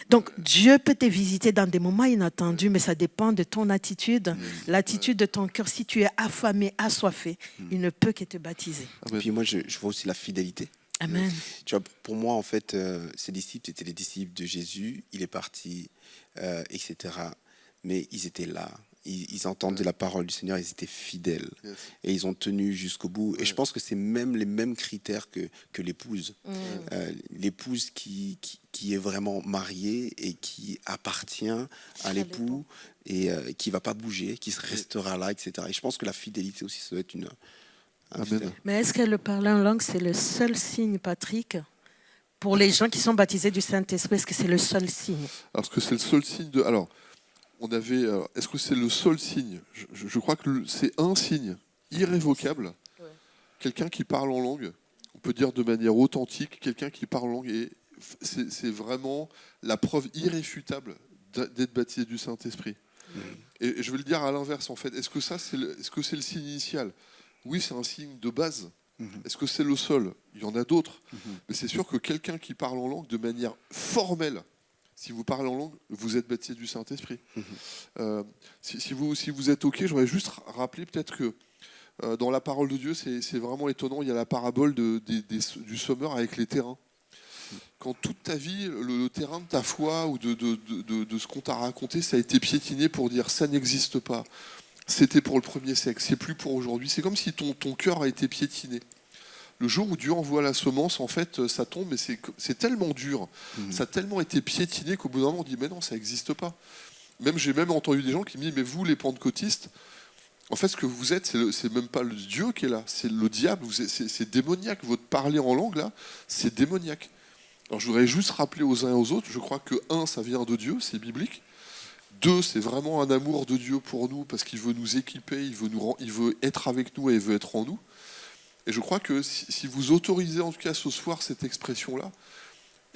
Speaker 3: Donc, Dieu peut te visiter dans des moments inattendus, mais ça dépend de ton attitude, l'attitude de ton cœur. Si tu es affamé, assoiffé, il ne peut que te baptiser.
Speaker 2: Et puis moi, je vois aussi la fidélité.
Speaker 3: Amen.
Speaker 2: Tu vois, pour moi, en fait, ces disciples étaient les disciples de Jésus. Il est parti, etc. Mais ils étaient là. Ils entendaient la parole du Seigneur, ils étaient fidèles. Et ils ont tenu jusqu'au bout. Et je pense que c'est même les mêmes critères que l'épouse. L'épouse qui est vraiment mariée et qui appartient à l'époux et qui ne va pas bouger, qui restera là, etc. Et je pense que la fidélité aussi, ça doit être une...
Speaker 3: Mais est-ce que le parler en langue, c'est le seul signe, Patrick, pour les gens qui sont baptisés du Saint-Esprit? Est-ce que c'est le seul signe?
Speaker 1: Est-ce que c'est le seul signe de... Alors, est-ce que c'est le seul signe? Je crois que c'est un signe irrévocable. Quelqu'un qui parle en langue, on peut dire de manière authentique, quelqu'un qui parle en langue, et c'est vraiment la preuve irréfutable d'être baptisé du Saint-Esprit. Et je vais le dire à l'inverse, en fait. Est-ce que c'est le signe initial? Oui, c'est un signe de base. Est-ce que c'est le seul? Il y en a d'autres. Mais c'est sûr que quelqu'un qui parle en langue de manière formelle, si vous parlez en langue, vous êtes baptisé du Saint-Esprit. Si vous êtes OK, j'aurais juste rappelé peut-être que dans la parole de Dieu, c'est vraiment étonnant. Il y a la parabole du semeur avec les terrains. Quand toute ta vie, le terrain de ta foi ou de ce qu'on t'a raconté, ça a été piétiné pour dire ça n'existe pas. C'était pour le premier siècle, c'est plus pour aujourd'hui. C'est comme si ton cœur a été piétiné. Le jour où Dieu envoie la semence, en fait, ça tombe, mais c'est tellement dur, ça a tellement été piétiné qu'au bout d'un moment, on dit mais non, ça n'existe pas. J'ai même entendu des gens qui me disent mais vous, les pentecôtistes, En fait, ce que vous êtes, c'est même pas le Dieu qui est là, c'est le diable, c'est démoniaque. Votre parler en langue, là, c'est démoniaque. Alors, je voudrais juste rappeler aux uns et aux autres, je crois que 1, ça vient de Dieu, c'est biblique. 2, c'est vraiment un amour de Dieu pour nous, parce qu'il veut nous équiper, il veut être avec nous et il veut être en nous. Et je crois que si vous autorisez, en tout cas ce soir, cette expression-là,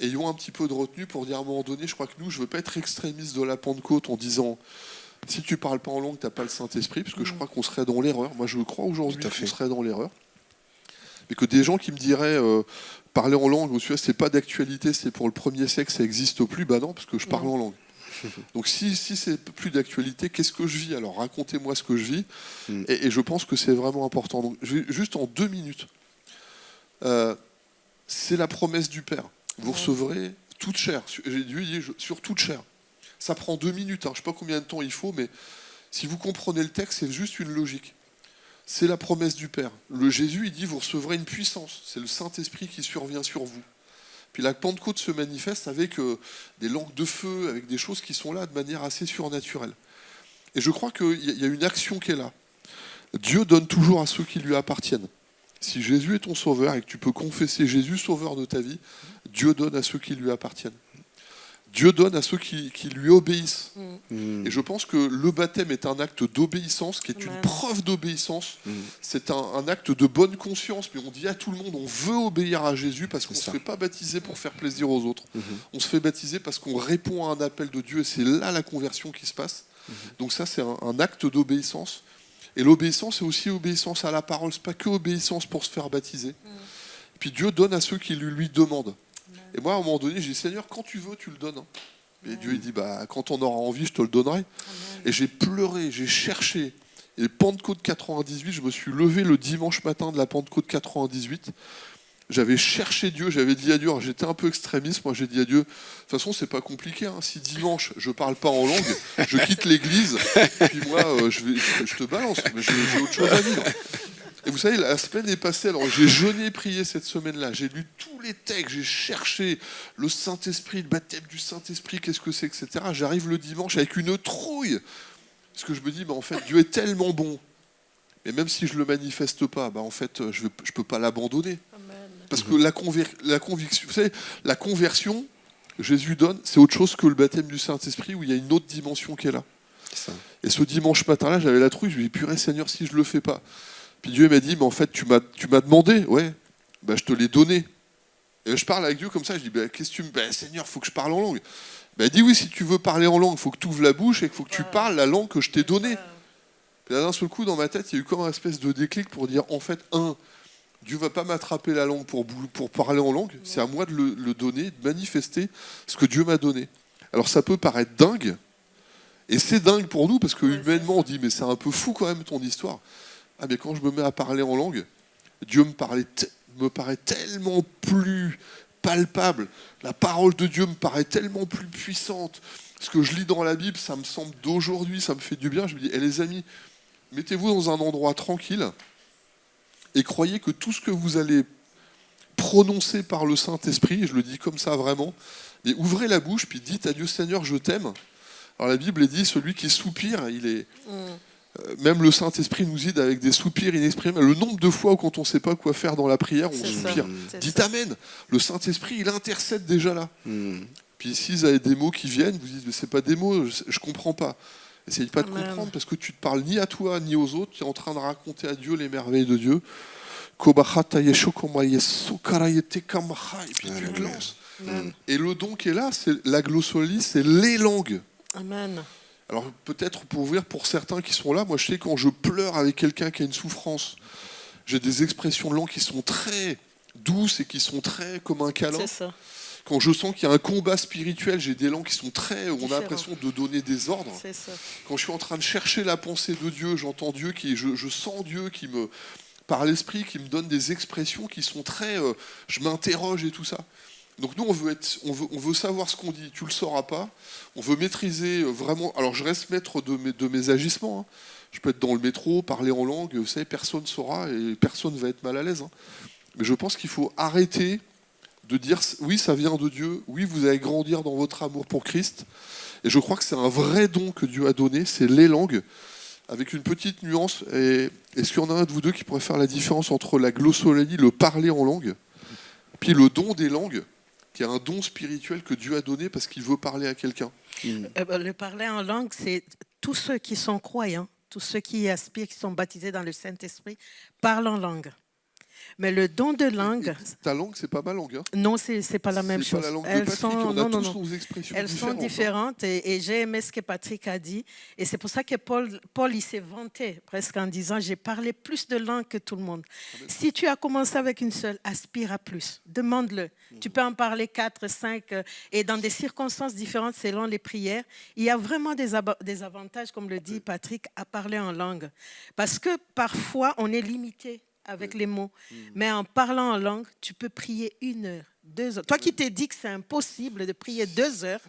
Speaker 1: ayons un petit peu de retenue pour dire à un moment donné, je crois que nous, je ne veux pas être extrémiste de la Pentecôte en disant... Si tu ne parles pas en langue, tu n'as pas le Saint-Esprit, parce que je crois qu'on serait dans l'erreur. Moi, je crois aujourd'hui qu'on serait dans l'erreur. Mais que des gens qui me diraient parler en langue, ce n'est pas d'actualité, c'est pour le 1er siècle, ça n'existe plus. Ben non, parce que je parle en langue. Donc si c'est plus d'actualité, qu'est-ce que je vis? Alors racontez-moi ce que je vis. Et je pense que c'est vraiment important. Donc, juste en 2 minutes. C'est la promesse du Père. Vous recevrez toute chair. Dieu dit sur toute chair. Ça prend 2 minutes, hein. Je ne sais pas combien de temps il faut, mais si vous comprenez le texte, c'est juste une logique. C'est la promesse du Père. Le Jésus, il dit, vous recevrez une puissance. C'est le Saint-Esprit qui survient sur vous. Puis la Pentecôte se manifeste avec des langues de feu, avec des choses qui sont là de manière assez surnaturelle. Et je crois qu'il y a une action qui est là. Dieu donne toujours à ceux qui lui appartiennent. Si Jésus est ton sauveur et que tu peux confesser Jésus sauveur de ta vie, Dieu donne à ceux qui lui appartiennent. Dieu donne à ceux qui lui obéissent. Et je pense que le baptême est un acte d'obéissance, qui est une preuve d'obéissance. C'est un acte de bonne conscience, mais on dit à tout le monde, on veut obéir à Jésus parce qu'on ne se fait pas baptiser pour faire plaisir aux autres. On se fait baptiser parce qu'on répond à un appel de Dieu, et c'est là la conversion qui se passe. Donc ça, c'est un acte d'obéissance. Et l'obéissance, c'est aussi obéissance à la parole. Ce n'est pas que obéissance pour se faire baptiser. Et puis Dieu donne à ceux qui lui demandent. Et moi, à un moment donné, j'ai dit, Seigneur, quand tu veux, tu le donnes. Et Dieu, il dit, quand on aura envie, je te le donnerai. Et j'ai pleuré, j'ai cherché. Et Pentecôte 98, je me suis levé le dimanche matin de la Pentecôte 98. J'avais cherché Dieu, j'avais dit à Dieu, alors j'étais un peu extrémiste, moi j'ai dit à Dieu, de toute façon, c'est pas compliqué. Hein. Si dimanche, je parle pas en langue, je quitte l'église, puis moi, je te balance, mais j'ai autre chose à dire. Et vous savez, la semaine est passée, alors j'ai jeûné et prié cette semaine-là, j'ai lu tous les textes, j'ai cherché le Saint-Esprit, le baptême du Saint-Esprit, qu'est-ce que c'est, etc. J'arrive le dimanche avec une trouille, parce que je me dis, en fait, Dieu est tellement bon, et même si je ne le manifeste pas, en fait, je ne peux pas l'abandonner. Parce que la conviction, vous savez, la conversion, Jésus donne, c'est autre chose que le baptême du Saint-Esprit, où il y a une autre dimension qui est là. Et ce dimanche matin-là, j'avais la trouille, je me dis, purée Seigneur, si je ne le fais pas. Puis Dieu m'a dit, mais en fait, tu m'as demandé, ouais, je te l'ai donné. Et je parle avec Dieu comme ça, je dis, qu'est-ce que tu me... Seigneur, il faut que je parle en langue. Il dit, oui, si tu veux parler en langue, il faut que tu ouvres la bouche et qu'il faut que tu parles la langue que je t'ai donnée. Puis là, d'un seul coup, dans ma tête, il y a eu comme une espèce de déclic pour dire, en fait, Dieu ne va pas m'attraper la langue pour parler en langue, c'est à moi de le donner, de manifester ce que Dieu m'a donné. Alors ça peut paraître dingue, et c'est dingue pour nous, parce que humainement, on dit, mais c'est un peu fou quand même ton histoire. Ah, mais quand je me mets à parler en langue, Dieu me paraît tellement plus palpable. La parole de Dieu me paraît tellement plus puissante. Ce que je lis dans la Bible, ça me semble d'aujourd'hui, ça me fait du bien. Je me dis, les amis, mettez-vous dans un endroit tranquille et croyez que tout ce que vous allez prononcer par le Saint-Esprit, je le dis comme ça vraiment, mais ouvrez la bouche, puis dites à Dieu, Seigneur, je t'aime. Alors la Bible dit, celui qui soupire, il est... Même le Saint-Esprit nous aide avec des soupirs inexprimables. Le nombre de fois où quand on ne sait pas quoi faire dans la prière, on soupire. Dites Amen. Le Saint-Esprit, il intercède déjà là. Puis s'ils avaient des mots qui viennent, vous dites, mais c'est pas des mots, je ne comprends pas. Essayez pas de comprendre, parce que tu ne te parles ni à toi, ni aux autres. Tu es en train de raconter à Dieu les merveilles de Dieu. Et puis tu glances. Et le don qui est là, c'est la glossolalie, c'est les langues.
Speaker 3: Amen.
Speaker 1: Alors peut-être pour ouvrir pour certains qui sont là, moi je sais quand je pleure avec quelqu'un qui a une souffrance, j'ai des expressions de langue qui sont très douces et qui sont très comme un câlin.
Speaker 3: C'est ça.
Speaker 1: Quand je sens qu'il y a un combat spirituel, j'ai des langues qui sont très... On a l'impression de donner des ordres.
Speaker 3: C'est ça.
Speaker 1: Quand je suis en train de chercher la pensée de Dieu, j'entends Dieu, je sens Dieu qui me... par l'esprit, qui me donne des expressions qui sont très... je m'interroge et tout ça. Donc nous, on veut savoir ce qu'on dit. Tu ne le sauras pas. On veut maîtriser vraiment... Alors je reste maître de mes agissements. Hein. Je peux être dans le métro, parler en langue, vous savez, personne ne saura et personne ne va être mal à l'aise. Hein. Mais je pense qu'il faut arrêter de dire oui, ça vient de Dieu, oui, vous allez grandir dans votre amour pour Christ. Et je crois que c'est un vrai don que Dieu a donné, c'est les langues. avec une petite nuance. Est-ce qu'il y en a un de vous deux qui pourrait faire la différence entre la glossolalie, le parler en langue, puis le don des langues, qui est un don spirituel que Dieu a donné parce qu'il veut parler à quelqu'un?
Speaker 3: Le parler en langue, c'est tous ceux qui sont croyants, tous ceux qui aspirent, qui sont baptisés dans le Saint-Esprit, parlent en langue. Mais le don de langue...
Speaker 1: Ta langue, c'est pas ma langue. Hein.
Speaker 3: Non, c'est pas la même chose.
Speaker 1: Pas la langue de Patrick. On a tous nos expressions
Speaker 3: Elles sont différentes et j'ai aimé ce que Patrick a dit. Et c'est pour ça que Paul il s'est vanté presque en disant « J'ai parlé plus de langues que tout le monde ». Si tu as commencé avec une seule, aspire à plus. Demande-le. Tu peux en parler 4, 5 et dans des circonstances différentes selon les prières. Il y a vraiment des avantages, comme le dit Patrick, à parler en langue. Parce que parfois, on est limité avec les mots. Mais en parlant en langue, tu peux prier 1 heure, 2 heures. Toi qui t'es dit que c'est impossible de prier 2 heures,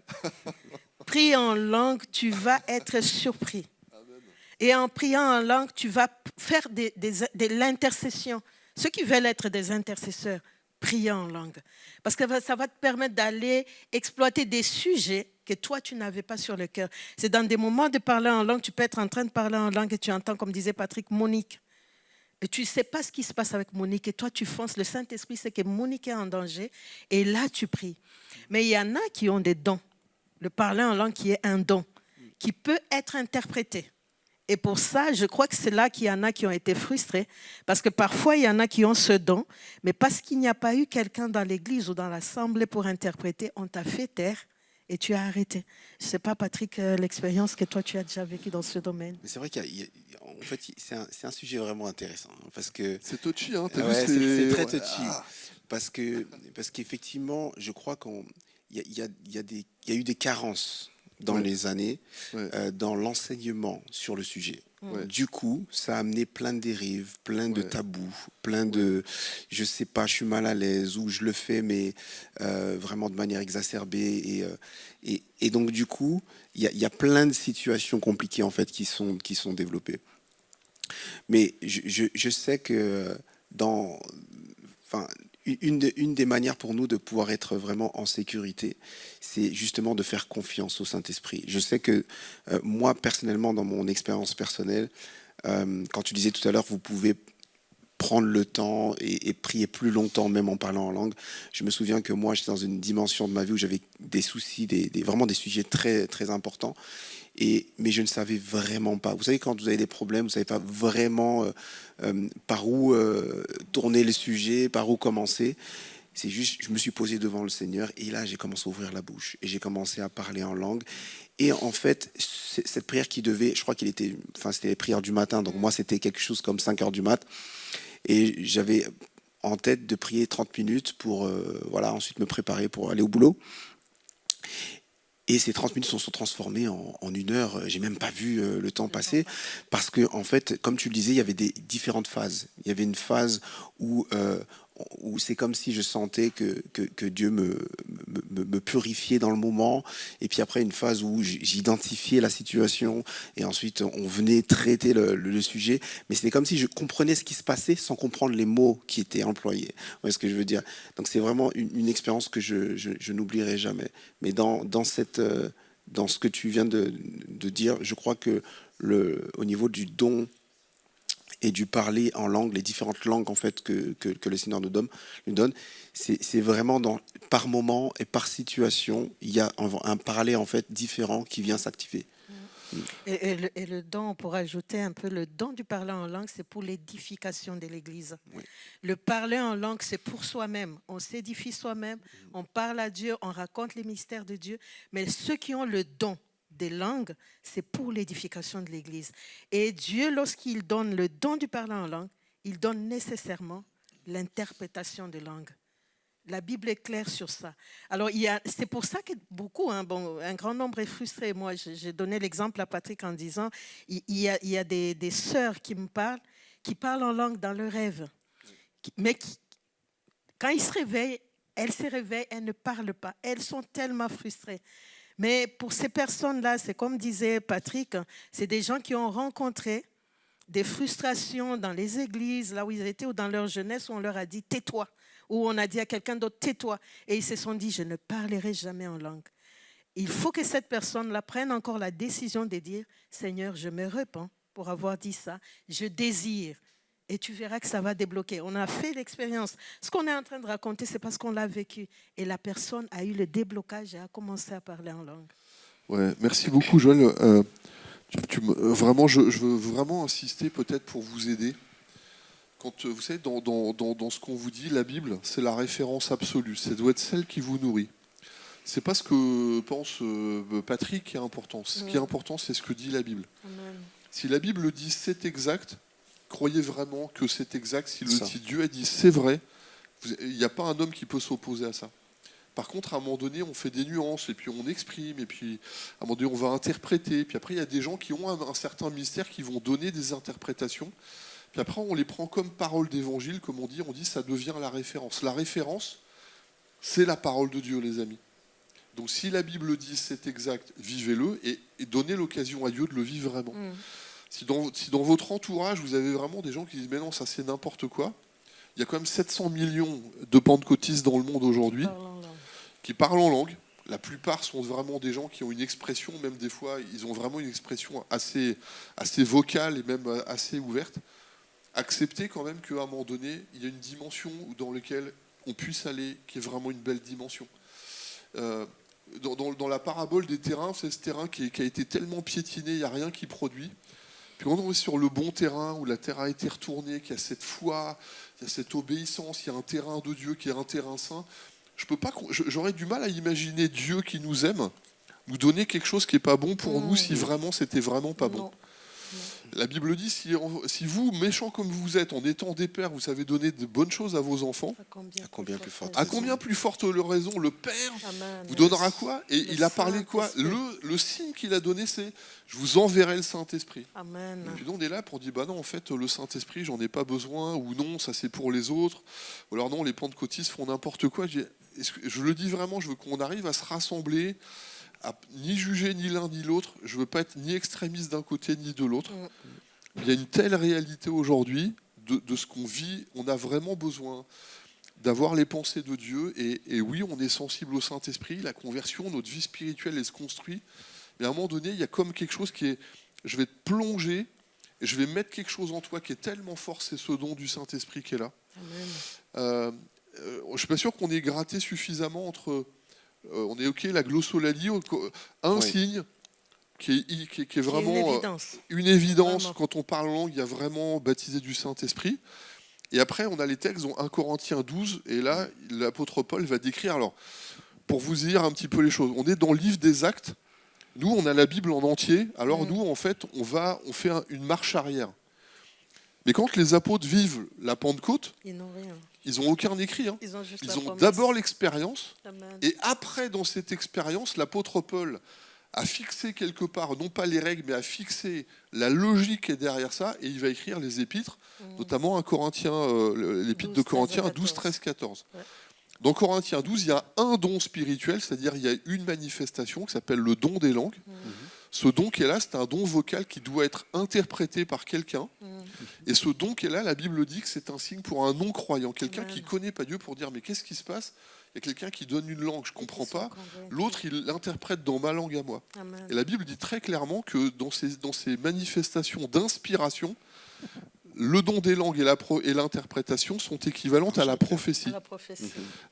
Speaker 3: prie en langue, tu vas être surpris. Et en priant en langue, tu vas faire de l'intercession. Ceux qui veulent être des intercesseurs, priez en langue. Parce que ça va te permettre d'aller exploiter des sujets que toi, tu n'avais pas sur le cœur. C'est dans des moments de parler en langue, tu peux être en train de parler en langue et tu entends, comme disait Patrick, Monique. Et tu ne sais pas ce qui se passe avec Monique. Et toi, tu fonces. Le Saint-Esprit sait que Monique est en danger. Et là, tu pries. Mais il y en a qui ont des dons. Le parler en langue qui est un don, qui peut être interprété. Et pour ça, je crois que c'est là qu'il y en a qui ont été frustrés. Parce que parfois, il y en a qui ont ce don. Mais parce qu'il n'y a pas eu quelqu'un dans l'église ou dans l'assemblée pour interpréter, on t'a fait taire. Et tu as arrêté. Je ne sais pas, Patrick, l'expérience que toi, tu as déjà vécue dans ce domaine.
Speaker 2: Mais c'est vrai qu'en fait, c'est un sujet vraiment intéressant. Parce que
Speaker 1: c'est touchy, hein,
Speaker 2: c'est très touchy. Parce qu'effectivement, je crois qu'il y a eu des carences dans les années dans l'enseignement sur le sujet. Du coup, ça a amené plein de dérives, plein de tabous, plein de je sais pas, je suis mal à l'aise ou je le fais mais vraiment de manière exacerbée et donc du coup, il y a plein de situations compliquées en fait qui sont développées. Mais je sais que une des manières pour nous de pouvoir être vraiment en sécurité, c'est justement de faire confiance au Saint-Esprit. Je sais que moi, personnellement, dans mon expérience personnelle, quand tu disais tout à l'heure, vous pouvez prendre le temps et prier plus longtemps, même en parlant en langue. Je me souviens que moi, j'étais dans une dimension de ma vie où j'avais des soucis, vraiment des sujets très, très importants. Mais je ne savais vraiment pas. Vous savez, quand vous avez des problèmes, vous ne savez pas vraiment par où tourner le sujet, par où commencer. C'est juste, je me suis posé devant le Seigneur et là, j'ai commencé à ouvrir la bouche et j'ai commencé à parler en langue. Et en fait, cette prière qui devait, je crois c'était les prières du matin, donc moi, c'était quelque chose comme 5 heures du mat. Et j'avais en tête de prier 30 minutes pour ensuite me préparer pour aller au boulot. Et ces 30 minutes se sont transformées en 1 heure. J'ai même pas vu le temps passer. Parce que, en fait, comme tu le disais, il y avait des différentes phases. Il y avait une phase où c'est comme si je sentais que Dieu me purifiait dans le moment. Et puis après, une phase où j'identifiais la situation. Et ensuite, on venait traiter le sujet. Mais c'était comme si je comprenais ce qui se passait sans comprendre les mots qui étaient employés. Vous voyez ce que je veux dire? Donc c'est vraiment une expérience que je n'oublierai jamais. Mais dans ce que tu viens de dire, je crois que au niveau du don et du parler en langue, les différentes langues en fait que le Seigneur nous donne, c'est vraiment par moment et par situation, il y a un parler en fait différent qui vient s'activer.
Speaker 3: Et le don, on pourrait ajouter un peu, le don du parler en langue, c'est pour l'édification de l'Église. Oui. Le parler en langue, c'est pour soi-même. On s'édifie soi-même, on parle à Dieu, on raconte les mystères de Dieu. Mais ceux qui ont le don des langues, c'est pour l'édification de l'Église. Et Dieu, lorsqu'il donne le don du parler en langue, il donne nécessairement l'interprétation de langue. La Bible est claire sur ça. Alors, c'est pour ça que beaucoup, un grand nombre est frustré. Moi, j'ai donné l'exemple à Patrick en disant, il y a des sœurs qui me parlent, qui parlent en langue dans leurs rêves. Mais quand ils se réveillent, elles ne parlent pas. Elles sont tellement frustrées. Mais pour ces personnes-là, c'est comme disait Patrick, c'est des gens qui ont rencontré des frustrations dans les églises, là où ils étaient, ou dans leur jeunesse, où on leur a dit « tais-toi ». Où on a dit à quelqu'un d'autre, tais-toi. Et ils se sont dit, je ne parlerai jamais en langue. Il faut que cette personne-là prenne encore la décision de dire, Seigneur, je me repens pour avoir dit ça. Je désire. Et tu verras que ça va débloquer. On a fait l'expérience. Ce qu'on est en train de raconter, c'est parce qu'on l'a vécu. Et la personne a eu le déblocage et a commencé à parler en langue.
Speaker 1: Ouais, merci beaucoup, Joël. Vraiment, je veux vraiment insister peut-être pour vous aider. Quand vous savez, dans ce qu'on vous dit, la Bible, c'est la référence absolue. Ça doit être celle qui vous nourrit. C'est pas ce que pense Patrick qui est important. Ce qui est important, c'est ce que dit la Bible.
Speaker 3: Amen.
Speaker 1: Si la Bible dit c'est exact, croyez vraiment que c'est exact. Si Dieu a dit c'est vrai, il n'y a pas un homme qui peut s'opposer à ça. Par contre, à un moment donné, on fait des nuances, et puis on exprime, et puis à un moment donné, on va interpréter. Puis après, il y a des gens qui ont un certain mystère, qui vont donner des interprétations. Puis après, on les prend comme parole d'évangile, comme on dit ça devient la référence. La référence, c'est la parole de Dieu, les amis. Donc si la Bible dit c'est exact, vivez-le, et donnez l'occasion à Dieu de le vivre vraiment. Si dans votre entourage, vous avez vraiment des gens qui disent « mais non, ça c'est n'importe quoi », il y a quand même 700 millions de pentecôtistes dans le monde aujourd'hui qui parlent en langue. La plupart sont vraiment des gens qui ont une expression, même des fois, ils ont vraiment une expression assez vocale et même assez ouverte. Acceptez quand même qu'à un moment donné, il y a une dimension dans laquelle on puisse aller, qui est vraiment une belle dimension. Dans la parabole des terrains, c'est ce terrain qui a été tellement piétiné, il n'y a rien qui produit. Puis quand on est sur le bon terrain, où la terre a été retournée, qu'il y a cette foi, il y a cette obéissance, il y a un terrain de Dieu qui est un terrain saint, j'aurais du mal à imaginer Dieu qui nous aime, nous donner quelque chose qui n'est pas bon pour nous si vraiment c'était vraiment pas bon. La Bible dit, si vous, méchants comme vous êtes, en étant des pères, vous savez donner de bonnes choses à vos enfants, à combien plus forte raison le Père vous donnera quoi? Et il a parlé quoi? Le signe qu'il a donné, c'est « je vous enverrai le Saint-Esprit ». Et puis on est là pour dire « bah non, en fait, le Saint-Esprit, j'en ai pas besoin » ou « non, ça c'est pour les autres » ou alors « non, les pentecôtistes font n'importe quoi ». Je le dis vraiment, je veux qu'on arrive à se rassembler, à ni juger ni l'un ni l'autre. Je ne veux pas être ni extrémiste d'un côté ni de l'autre. Il y a une telle réalité aujourd'hui de ce qu'on vit. On a vraiment besoin d'avoir les pensées de Dieu. Et oui, on est sensible au Saint-Esprit. La conversion, notre vie spirituelle, elle se construit. Mais à un moment donné, il y a comme quelque chose qui est... Je vais te plonger, et je vais mettre quelque chose en toi qui est tellement fort. C'est ce don du Saint-Esprit qui est là. Je ne suis pas sûr qu'on ait gratté suffisamment entre... on est OK, la glossolalie, signe qui est vraiment une évidence.
Speaker 3: Vraiment.
Speaker 1: Quand on parle en langue, il y a vraiment baptisé du Saint-Esprit. Et après, on a les textes, dont 1 Corinthiens 12, et là, l'apôtre Paul va décrire, alors, pour vous dire un petit peu les choses, on est dans le livre des Actes, nous, on a la Bible en entier, alors nous, en fait, on fait une marche arrière. Mais quand les apôtres vivent la Pentecôte,
Speaker 3: ils n'ont rien.
Speaker 1: Ils n'ont aucun écrit. Ils ont d'abord l'expérience. Et après, dans cette expérience, l'apôtre Paul a fixé quelque part, non pas les règles, mais a fixé la logique qui est derrière ça. Et il va écrire les épîtres, notamment l'épître de Corinthiens 12, 13, 14. Ouais. Dans Corinthiens 12, il y a un don spirituel, c'est-à-dire il y a une manifestation qui s'appelle le don des langues. Ce don qui est là, c'est un don vocal qui doit être interprété par quelqu'un. Et ce don qui est là, la Bible dit que c'est un signe pour un non-croyant, quelqu'un qui ne connaît pas Dieu, pour dire mais qu'est-ce qui se passe? Il y a quelqu'un qui donne une langue, je ne comprends pas. L'autre, il l'interprète dans ma langue à moi. Amen. Et la Bible dit très clairement que dans ces manifestations d'inspiration, le don des langues et l'interprétation sont équivalentes à la prophétie.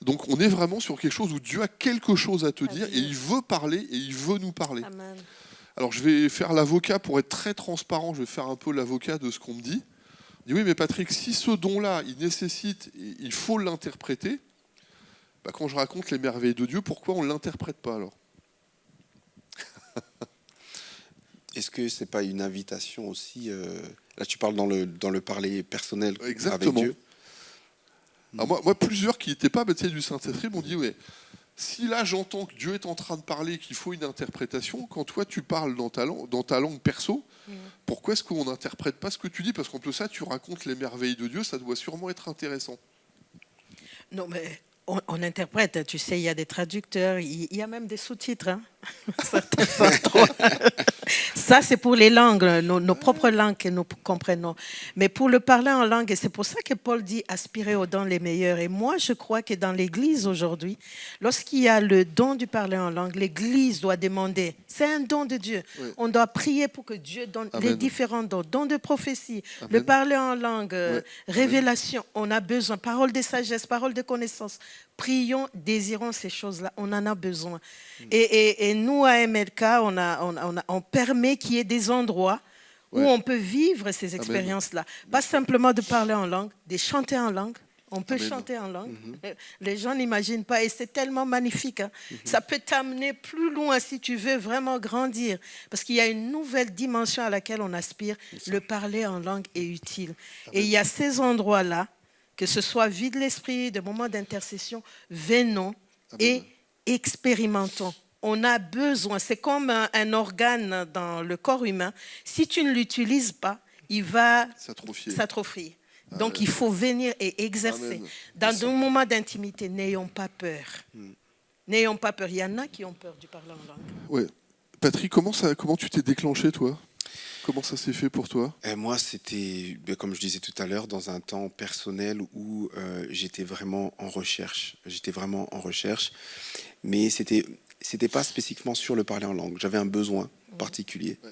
Speaker 1: Donc on est vraiment sur quelque chose où Dieu a quelque chose à te dire et il veut parler et il veut nous parler. Amen. Alors je vais faire l'avocat pour être très transparent, je vais faire un peu l'avocat de ce qu'on me dit. Je dis oui mais Patrick, si ce don-là, il faut l'interpréter, quand je raconte les merveilles de Dieu, pourquoi on ne l'interprète pas alors?
Speaker 2: Est-ce que ce n'est pas une invitation aussi là tu parles dans le parler personnel.
Speaker 1: Exactement.
Speaker 2: Avec Dieu.
Speaker 1: Alors moi, plusieurs qui n'étaient pas baptisés du Saint-Esprit m'ont dit ouais, si là j'entends que Dieu est en train de parler et qu'il faut une interprétation, quand toi tu parles dans ta langue perso, pourquoi est-ce qu'on n'interprète pas ce que tu dis? Parce qu'en plus ça, tu racontes les merveilles de Dieu, ça doit sûrement être intéressant.
Speaker 3: Non mais on interprète, tu sais, il y a des traducteurs, il y a même des sous-titres. Hein. Certains sont trop. Ça, c'est pour les langues, nos propres langues que nous comprenons. Mais pour le parler en langue, et c'est pour ça que Paul dit aspirer aux dons les meilleurs. Et moi, je crois que dans l'Église aujourd'hui, lorsqu'il y a le don du parler en langue, l'Église doit demander. C'est un don de Dieu. Oui. On doit prier pour que Dieu donne Amen. Les différents dons. Dons de prophétie, Amen. Le parler en langue, oui. Révélation. On a besoin. Parole de sagesse, parole de connaissance. Prions, désirons ces choses-là. On en a besoin. Et nous, à MLK, on permet qu'il y ait des endroits où on peut vivre ces expériences-là. Pas simplement de parler en langue, de chanter en langue. On peut chanter en langue. Les gens n'imaginent pas. Et c'est tellement magnifique. Hein. Ça peut t'amener plus loin si tu veux vraiment grandir. Parce qu'il y a une nouvelle dimension à laquelle on aspire. Le parler en langue est utile. Et il y a ces endroits-là, que ce soit vide l'esprit, de moments d'intercession, venons et expérimentons. On a besoin, c'est comme un organe dans le corps humain. Si tu ne l'utilises pas, il va s'atrophier. Donc il faut venir et exercer. Amen. Dans des moments d'intimité, n'ayons pas peur. N'ayons pas peur. Il y en a qui ont peur du parler en langue.
Speaker 1: Ouais. Patrick, comment tu t'es déclenché, toi ? Comment ça s'est fait pour toi ?
Speaker 2: Moi, c'était, comme je disais tout à l'heure, dans un temps personnel où j'étais vraiment en recherche. Mais c'était pas spécifiquement sur le parler en langue. J'avais un besoin particulier. Ouais.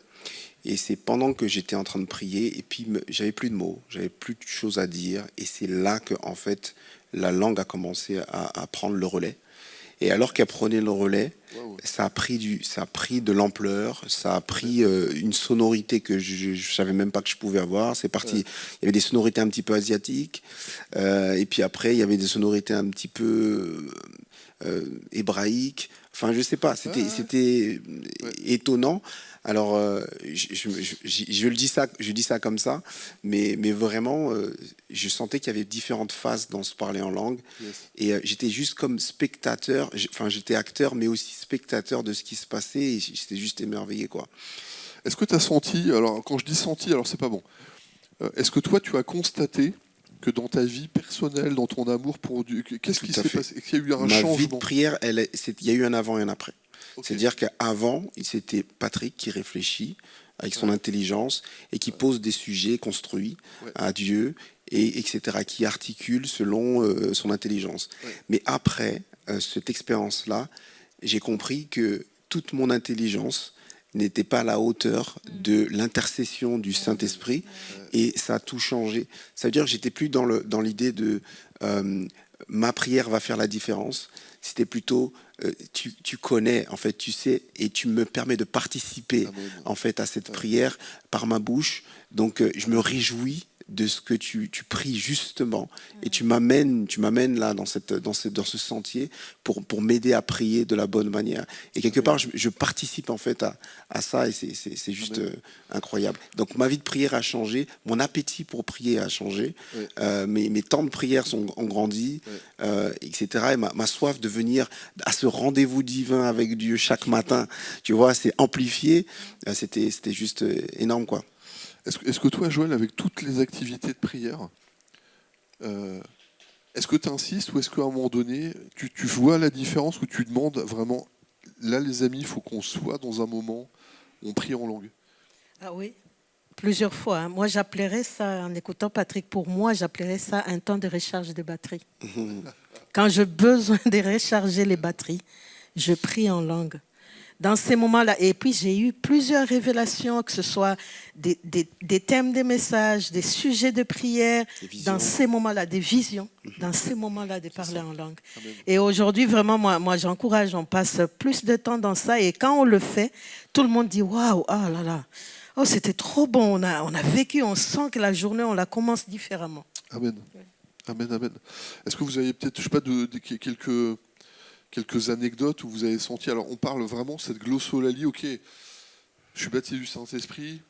Speaker 2: Et c'est pendant que j'étais en train de prier, et puis j'avais plus de mots, j'avais plus de choses à dire. Et c'est là que, en fait, la langue a commencé à prendre le relais. Et alors qu'elle prenait le relais, ça a pris de l'ampleur, ça a pris une sonorité que je ne savais même pas que je pouvais avoir. C'est parti. Il y avait des sonorités un petit peu asiatiques, et puis après il y avait des sonorités un petit peu hébraïques. Enfin, je sais pas. C'était étonnant. Alors, je dis ça comme ça, mais vraiment, je sentais qu'il y avait différentes phases dans ce parler en langue. Yes. Et j'étais juste comme spectateur, j'étais acteur, mais aussi spectateur de ce qui se passait, et j'étais juste émerveillé, quoi.
Speaker 1: Est-ce que tu as senti, alors quand je dis senti, alors c'est pas bon, est-ce que toi, tu as constaté que dans ta vie personnelle, dans ton amour pour Dieu, qu'est-ce qui s'est passé ? Est-ce qu'il y a eu un changement ?
Speaker 2: Ma vie de prière, il y a eu un avant et un après. Okay. C'est-à-dire qu'avant, c'était Patrick qui réfléchit avec son intelligence et qui pose des sujets construits à Dieu, etc., qui articule selon son intelligence. Mais après cette expérience-là, j'ai compris que toute mon intelligence n'était pas à la hauteur de l'intercession du Saint-Esprit, et ça a tout changé. Ça veut dire que j'étais plus dans l'idée de ma prière va faire la différence. C'était plutôt tu connais, en fait, tu sais, et tu me permets de participer en fait à cette prière par ma bouche. Donc je me réjouis de ce que tu pries justement, et tu m'amènes là dans ce sentier pour m'aider à prier de la bonne manière. Et quelque part, je participe en fait à ça, et c'est juste incroyable. Donc ma vie de prière a changé, mon appétit pour prier a changé, mes temps de prière ont grandi, etc. Et ma soif de venir à ce rendez-vous divin avec Dieu chaque matin, tu vois, c'est amplifié. C'était juste énorme, quoi.
Speaker 1: Est-ce que toi, Joël, avec toutes les activités de prière, est-ce que tu insistes, ou est-ce qu'à un moment donné, tu vois la différence, où tu demandes vraiment, là les amis, il faut qu'on soit dans un moment où on prie en langue ?
Speaker 3: Ah oui, plusieurs fois. Hein. Moi, j'appellerais ça, en écoutant Patrick, pour moi, j'appellerais ça un temps de recharge de batterie. Quand j'ai besoin de recharger les batteries, je prie en langue. Dans ces moments-là, et puis j'ai eu plusieurs révélations, que ce soit des thèmes des messages, des sujets de prière, dans ces moments-là, des visions, dans ces moments-là de parler en langue. Amen. Et aujourd'hui, vraiment, moi j'encourage, on passe plus de temps dans ça, et quand on le fait, tout le monde dit « Waouh, oh là là, oh, c'était trop bon, on a vécu, on sent que la journée, on la commence différemment. »
Speaker 1: Amen. Amen, amen. Est-ce que vous avez peut-être, je sais pas, quelques anecdotes où vous avez senti, alors on parle vraiment cette glossolalie, ok, je suis baptisé du Saint-Esprit,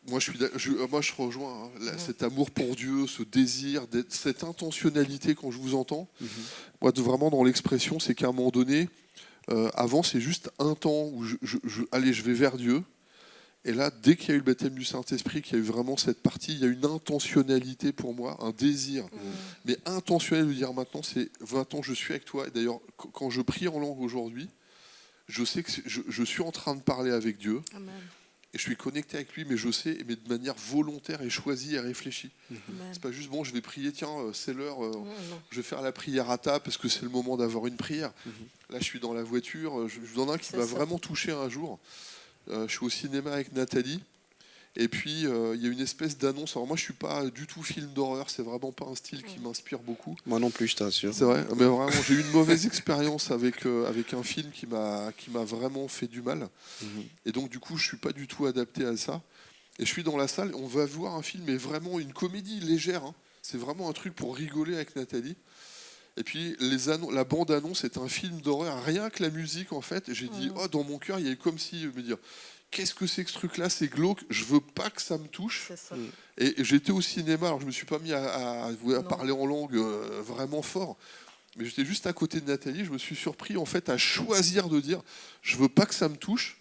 Speaker 1: moi je rejoins cet amour pour Dieu, ce désir, cette intentionnalité quand je vous entends. Moi, vraiment dans l'expression, c'est qu'à un moment donné, avant c'est juste un temps où je vais vers Dieu, et là, dès qu'il y a eu le baptême du Saint-Esprit, qu'il y a eu vraiment cette partie, il y a une intentionnalité pour moi, un désir. Mais intentionnel de dire maintenant, c'est va-t'en, je suis avec toi. Et d'ailleurs, quand je prie en langue aujourd'hui, je sais que je suis en train de parler avec Dieu. et je suis connecté avec lui, mais je sais, mais de manière volontaire et choisie et réfléchie. C'est pas juste, bon, je vais prier, tiens, c'est l'heure, je vais faire la prière à table parce que c'est le moment d'avoir une prière. Là, je suis dans la voiture, je vous en ai un qui m'a vraiment touché un jour. Je suis au cinéma avec Nathalie. Et puis, il y a une espèce d'annonce. Alors moi, je suis pas du tout film d'horreur. C'est vraiment pas un style qui m'inspire beaucoup.
Speaker 2: Moi non plus, je t'assure.
Speaker 1: C'est vrai. Mais vraiment, j'ai eu une mauvaise expérience avec un film qui m'a vraiment fait du mal. Et donc, du coup, je suis pas du tout adapté à ça. Et je suis dans la salle. On va voir un film, mais vraiment une comédie légère. Hein. C'est vraiment un truc pour rigoler avec Nathalie. Et puis, la bande-annonce est un film d'horreur. Rien que la musique, en fait. J'ai dit, oh, dans mon cœur, il y a comme si me dire. Qu'est-ce que c'est que ce truc-là? C'est glauque. Je veux pas que ça me touche. Et j'étais au cinéma. Alors je me suis pas mis à parler en langue vraiment fort, mais j'étais juste à côté de Nathalie. Je me suis surpris en fait à choisir de dire je veux pas que ça me touche,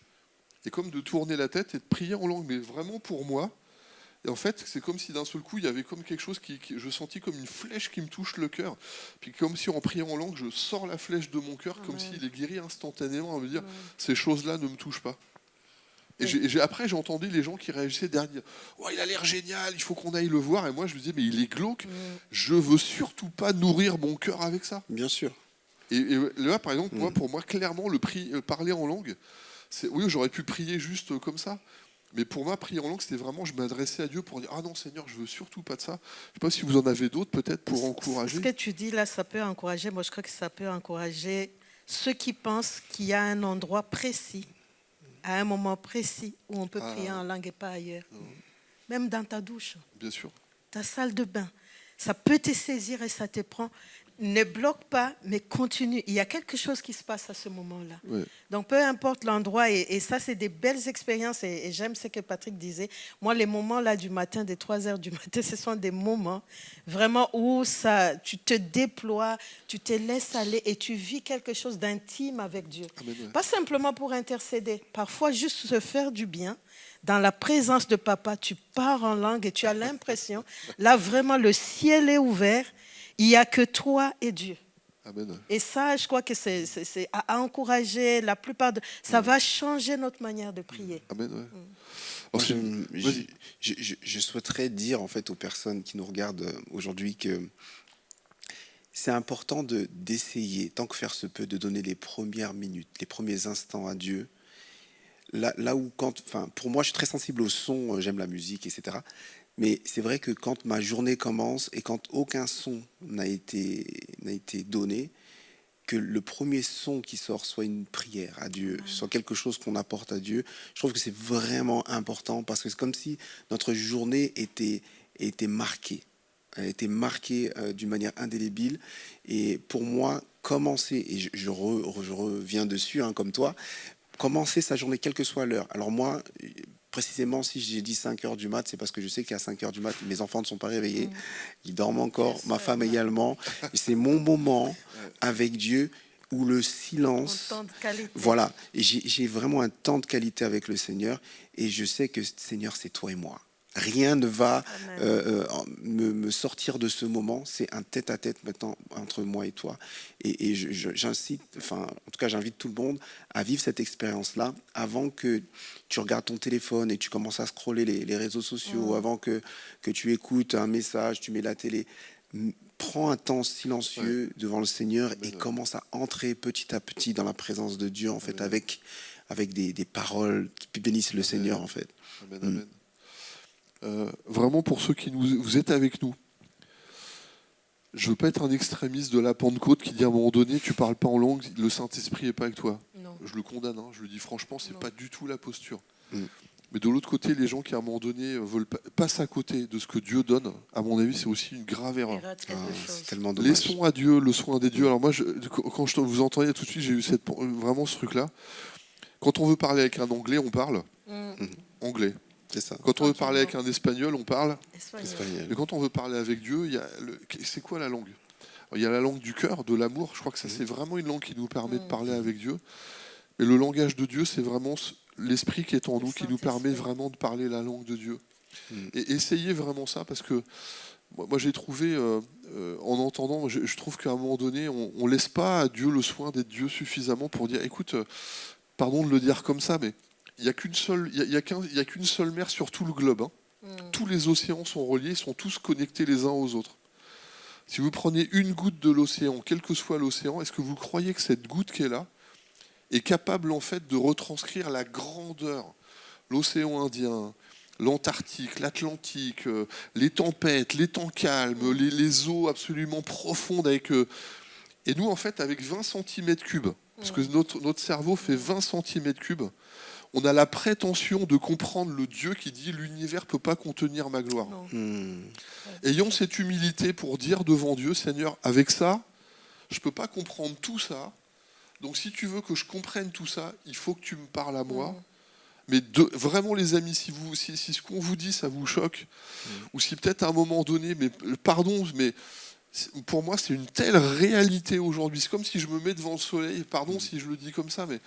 Speaker 1: et comme de tourner la tête et de prier en langue, mais vraiment pour moi. Et en fait, c'est comme si d'un seul coup, il y avait comme quelque chose je sentis comme une flèche qui me touche le cœur. Puis comme si en priant en langue, je sors la flèche de mon cœur, comme s'il est guéri instantanément, à me dire ces choses-là ne me touchent pas. Et après, j'ai entendu les gens qui réagissaient derrière. Oh, il a l'air génial, il faut qu'on aille le voir. Et moi, je me disais, mais il est glauque. Je veux surtout pas nourrir mon cœur avec ça.
Speaker 2: Bien sûr.
Speaker 1: Et là, par exemple, pour moi, clairement, parler en langue, oui, j'aurais pu prier juste comme ça. Mais pour moi, prier en langue, c'était vraiment, je m'adressais à Dieu pour dire, ah non, Seigneur, je veux surtout pas de ça. Je sais pas si vous en avez d'autres, peut-être, pour encourager.
Speaker 3: Ce que tu dis là, ça peut encourager. Moi, je crois que ça peut encourager ceux qui pensent qu'il y a un endroit précis, à un moment précis où on peut prier en langue et pas ailleurs. Même dans ta douche.
Speaker 1: Bien sûr.
Speaker 3: Ta salle de bain. Ça peut te saisir et ça te prend. Ne bloque pas, mais continue. Il y a quelque chose qui se passe à ce moment-là.
Speaker 1: Ouais.
Speaker 3: Donc, peu importe l'endroit, et ça, c'est des belles expériences. Et j'aime ce que Patrick disait. Moi, les moments là du matin, des 3 heures du matin, ce sont des moments vraiment où tu te déploies, tu te laisses aller et tu vis quelque chose d'intime avec Dieu.
Speaker 1: Amen, ouais.
Speaker 3: Pas simplement pour intercéder, parfois juste se faire du bien. Dans la présence de papa, tu pars en langue et tu as l'impression, là vraiment le ciel est ouvert, il n'y a que toi et Dieu.
Speaker 1: Amen.
Speaker 3: Et ça, je crois que c'est à encourager la plupart de... Ça va changer notre manière de prier.
Speaker 1: Amen, ouais.
Speaker 2: Moi, je souhaiterais dire en fait aux personnes qui nous regardent aujourd'hui que c'est important d'essayer, tant que faire se peut, de donner les premières minutes, les premiers instants à Dieu. Là où, pour moi, je suis très sensible au son, j'aime la musique, etc. Mais c'est vrai que quand ma journée commence et quand aucun son n'a été donné, que le premier son qui sort soit une prière à Dieu, soit quelque chose qu'on apporte à Dieu, je trouve que c'est vraiment important parce que c'est comme si notre journée était marquée. Elle était marquée d'une manière indélébile. Et pour moi, commencer, et je reviens dessus, comme toi, commencer sa journée, quelle que soit l'heure. Alors moi, précisément, si j'ai dit 5 heures du mat, c'est parce que je sais qu'à 5 heures du mat, mes enfants ne sont pas réveillés. Ils dorment encore, ma femme également. Et c'est mon moment avec Dieu où le silence... Voilà. Et j'ai vraiment un temps de qualité avec le Seigneur. Et je sais que, Seigneur, c'est toi et moi. Rien ne va me sortir de ce moment. C'est un tête-à-tête maintenant entre moi et toi. Et j'incite, en tout cas, j'invite tout le monde à vivre cette expérience-là avant que tu regardes ton téléphone et tu commences à scroller les réseaux sociaux, avant que tu écoutes un message, tu mets la télé. Prends un temps silencieux devant le Seigneur et commence à entrer petit à petit dans la présence de Dieu, en fait, avec des paroles qui bénissent le Seigneur, en fait.
Speaker 1: Amen, amen. Vraiment pour ceux qui vous êtes avec nous, je veux pas être un extrémiste de la Pentecôte qui dit à un moment donné tu parles pas en langue, le Saint-Esprit est pas avec toi.
Speaker 3: Non.
Speaker 1: Je le condamne, je le dis franchement, c'est pas du tout la posture. Mais de l'autre côté, les gens qui à un moment donné passent à côté de ce que Dieu donne, à mon avis, c'est aussi une grave erreur.
Speaker 2: C'est tellement dommage.
Speaker 1: Laissons à Dieu le soin des dieux. Alors moi, quand je vous entendais tout de suite, j'ai eu vraiment ce truc-là. Quand on veut parler avec un Anglais, on parle anglais.
Speaker 2: C'est ça.
Speaker 1: Quand on veut parler avec un Espagnol, on parle
Speaker 2: Espagnol.
Speaker 1: Mais quand on veut parler avec Dieu, c'est quoi la langue? Il y a la langue du cœur, de l'amour. Je crois que ça, c'est vraiment une langue qui nous permet de parler avec Dieu. Mais le langage de Dieu, c'est vraiment l'Esprit qui est en nous, qui nous permet vraiment de parler la langue de Dieu. Et essayez vraiment ça, parce que moi j'ai trouvé, en entendant, je trouve qu'à un moment donné, on laisse pas à Dieu le soin d'être Dieu suffisamment pour dire, écoute, pardon de le dire comme ça, mais il n'y a qu'une seule, il y a qu'une seule mer sur tout le globe. Hein. Tous les océans sont reliés, ils sont tous connectés les uns aux autres. Si vous prenez une goutte de l'océan, quel que soit l'océan, est-ce que vous croyez que cette goutte qui est là est capable en fait de retranscrire la grandeur, l'océan Indien, l'Antarctique, l'Atlantique, les tempêtes, les temps calmes, les eaux absolument profondes avec... Et nous, en fait, avec 20 cm3, parce que notre cerveau fait 20 cm3, on a la prétention de comprendre le Dieu qui dit « l'univers ne peut pas contenir ma gloire ». Ayons cette humilité pour dire devant Dieu « Seigneur, avec ça, je ne peux pas comprendre tout ça. Donc si tu veux que je comprenne tout ça, il faut que tu me parles à moi. » Mais vraiment les amis, si ce qu'on vous dit, ça vous choque, ou si peut-être à un moment donné, mais pardon, mais pour moi c'est une telle réalité aujourd'hui. C'est comme si je me mets devant le soleil, pardon si je le dis comme ça, mais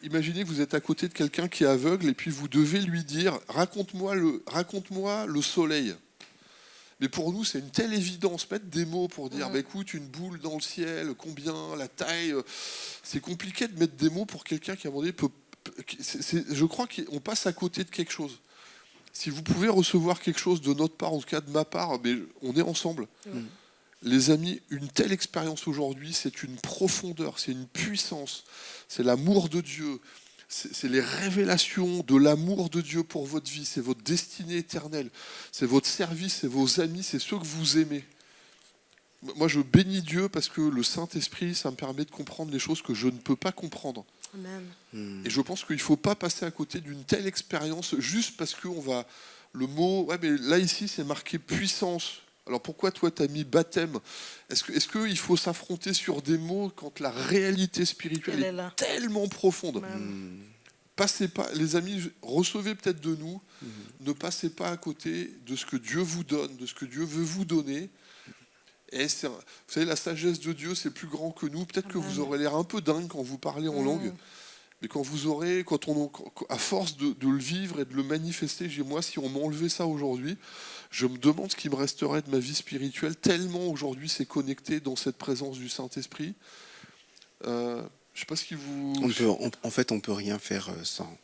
Speaker 1: imaginez que vous êtes à côté de quelqu'un qui est aveugle et puis vous devez lui dire raconte-moi le soleil. Mais pour nous, c'est une telle évidence, mettre des mots pour dire bah, écoute, une boule dans le ciel, combien, la taille. C'est compliqué de mettre des mots pour quelqu'un qui à un moment donné peut. Je crois qu'on passe à côté de quelque chose. Si vous pouvez recevoir quelque chose de notre part, en tout cas de ma part, mais on est ensemble. Les amis, une telle expérience aujourd'hui, c'est une profondeur, c'est une puissance, c'est l'amour de Dieu, c'est les révélations de l'amour de Dieu pour votre vie, c'est votre destinée éternelle, c'est votre service, c'est vos amis, c'est ceux que vous aimez. Moi, je bénis Dieu parce que le Saint-Esprit, ça me permet de comprendre les choses que je ne peux pas comprendre. Amen. Et je pense qu'il ne faut pas passer à côté d'une telle expérience juste parce qu'on va... Le mot... Ouais, mais là, ici, c'est marqué puissance. Alors pourquoi toi tu as mis baptême ? Est-ce qu'il faut s'affronter sur des mots quand la réalité spirituelle est tellement profonde ? Passez pas, les amis, recevez peut-être de nous, ne passez pas à côté de ce que Dieu vous donne, de ce que Dieu veut vous donner. Et vous savez, la sagesse de Dieu, c'est plus grand que nous. Peut-être que vous aurez l'air un peu dingue quand vous parlez en langue. Mais à force de le vivre et de le manifester, moi, si on m'enlevait ça aujourd'hui, je me demande ce qui me resterait de ma vie spirituelle, tellement aujourd'hui c'est connecté dans cette présence du Saint-Esprit. Je ne sais pas ce qui vous...
Speaker 2: En fait, on ne peut rien faire sans.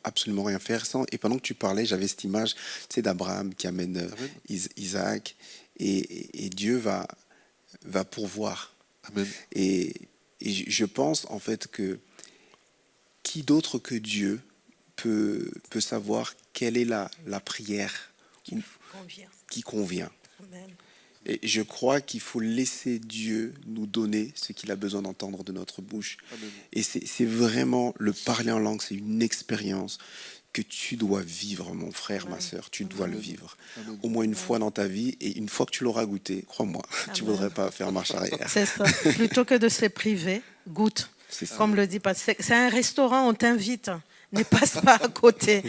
Speaker 2: Absolument rien faire sans. Et pendant que tu parlais, j'avais cette image d'Abraham qui amène Isaac et Dieu va pourvoir.
Speaker 1: Amen.
Speaker 2: Et je pense en fait que qui d'autre que Dieu peut savoir quelle est la prière qui convient.
Speaker 3: Amen.
Speaker 2: Et je crois qu'il faut laisser Dieu nous donner ce qu'il a besoin d'entendre de notre bouche. Amen. Et c'est vraiment le parler en langue, c'est une expérience que tu dois vivre, mon frère, ma sœur. Tu dois le vivre. Amen. Au moins une fois dans ta vie. Et une fois que tu l'auras goûté, crois-moi, tu ne voudrais pas faire marche arrière.
Speaker 3: C'est ça. Plutôt que de se priver, goûte. Comme le dit Patrick. C'est un restaurant, on t'invite. Ne passe pas à côté.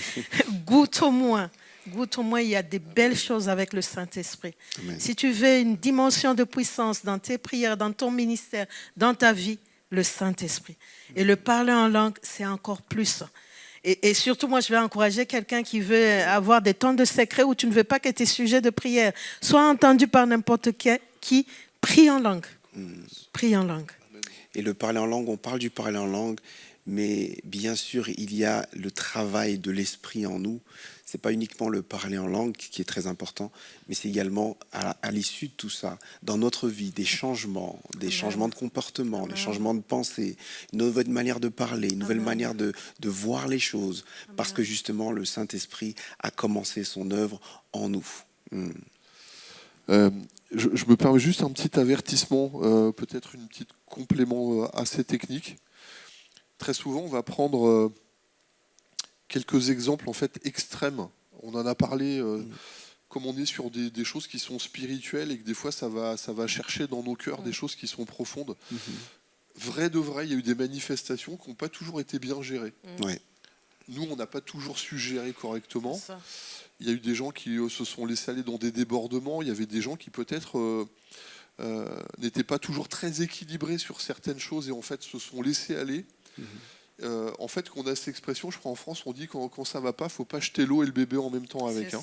Speaker 3: Goûte au moins. Goûte au moins, il y a des belles choses avec le Saint-Esprit. Amen. Si tu veux une dimension de puissance dans tes prières, dans ton ministère, dans ta vie, le Saint-Esprit. Et le parler en langue, c'est encore plus. Et surtout, moi, je vais encourager quelqu'un qui veut avoir des temps de secret où tu ne veux pas que tes sujets de prière soient entendus par n'importe qui. Prie en langue. Prie en langue.
Speaker 2: Et le parler en langue, on parle du parler en langue, mais bien sûr, il y a le travail de l'esprit en nous. Ce n'est pas uniquement le parler en langue qui est très important, mais c'est également à l'issue de tout ça, dans notre vie, des changements de comportement, des changements de pensée, une nouvelle manière de parler, une nouvelle manière de voir les choses, parce que justement, le Saint-Esprit a commencé son œuvre en nous.
Speaker 1: Je me permets juste un petit avertissement, peut-être une petite complément assez technique. Très souvent, on va prendre quelques exemples en fait extrêmes. On en a parlé, comme on est sur des choses qui sont spirituelles et que des fois ça va chercher dans nos cœurs des choses qui sont profondes. Vrai de vrai, il y a eu des manifestations qui n'ont pas toujours été bien gérées. Nous, on n'a pas toujours su gérer correctement. Il y a eu des gens qui se sont laissés aller dans des débordements. Il y avait des gens qui peut-être n'étaient pas toujours très équilibrés sur certaines choses et en fait se sont laissés aller. En fait, qu'on a cette expression, je crois en France, on dit quand ça va pas, il ne faut pas jeter l'eau et le bébé en même temps avec.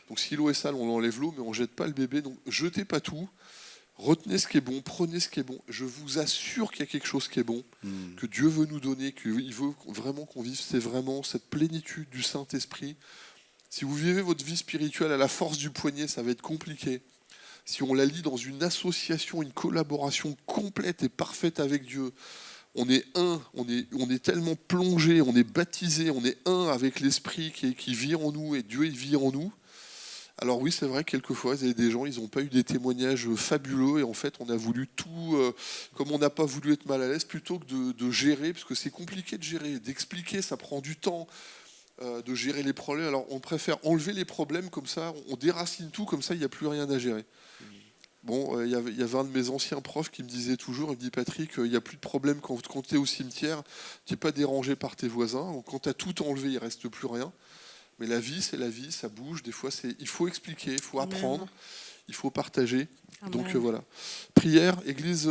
Speaker 1: Donc si l'eau est sale, on enlève l'eau, mais on ne jette pas le bébé. Donc jetez pas tout. Retenez ce qui est bon, prenez ce qui est bon. Je vous assure qu'il y a quelque chose qui est bon, que Dieu veut nous donner, qu'il veut vraiment qu'on vive. C'est vraiment cette plénitude du Saint-Esprit. Si vous vivez votre vie spirituelle à la force du poignet, ça va être compliqué. Si on la lit dans une association, une collaboration complète et parfaite avec Dieu, on est un, on est tellement plongé, on est baptisé, on est un avec l'Esprit qui vit en nous et Dieu il vit en nous. Alors oui, c'est vrai, quelquefois, il y a des gens, ils n'ont pas eu des témoignages fabuleux et en fait, on a voulu tout, comme on n'a pas voulu être mal à l'aise, plutôt que de gérer, parce que c'est compliqué de gérer, d'expliquer, ça prend du temps de gérer les problèmes. Alors on préfère enlever les problèmes comme ça, on déracine tout, comme ça, il n'y a plus rien à gérer. Bon, il y avait un de mes anciens profs qui me disait toujours, il me dit Patrick, il n'y a plus de problème quand tu es au cimetière, tu n'es pas dérangé par tes voisins, quand tu as tout enlevé, il ne reste plus rien. Mais la vie, c'est la vie, ça bouge. Des fois, il faut expliquer, il faut apprendre, il faut partager. Amen. Donc voilà. Prière, église,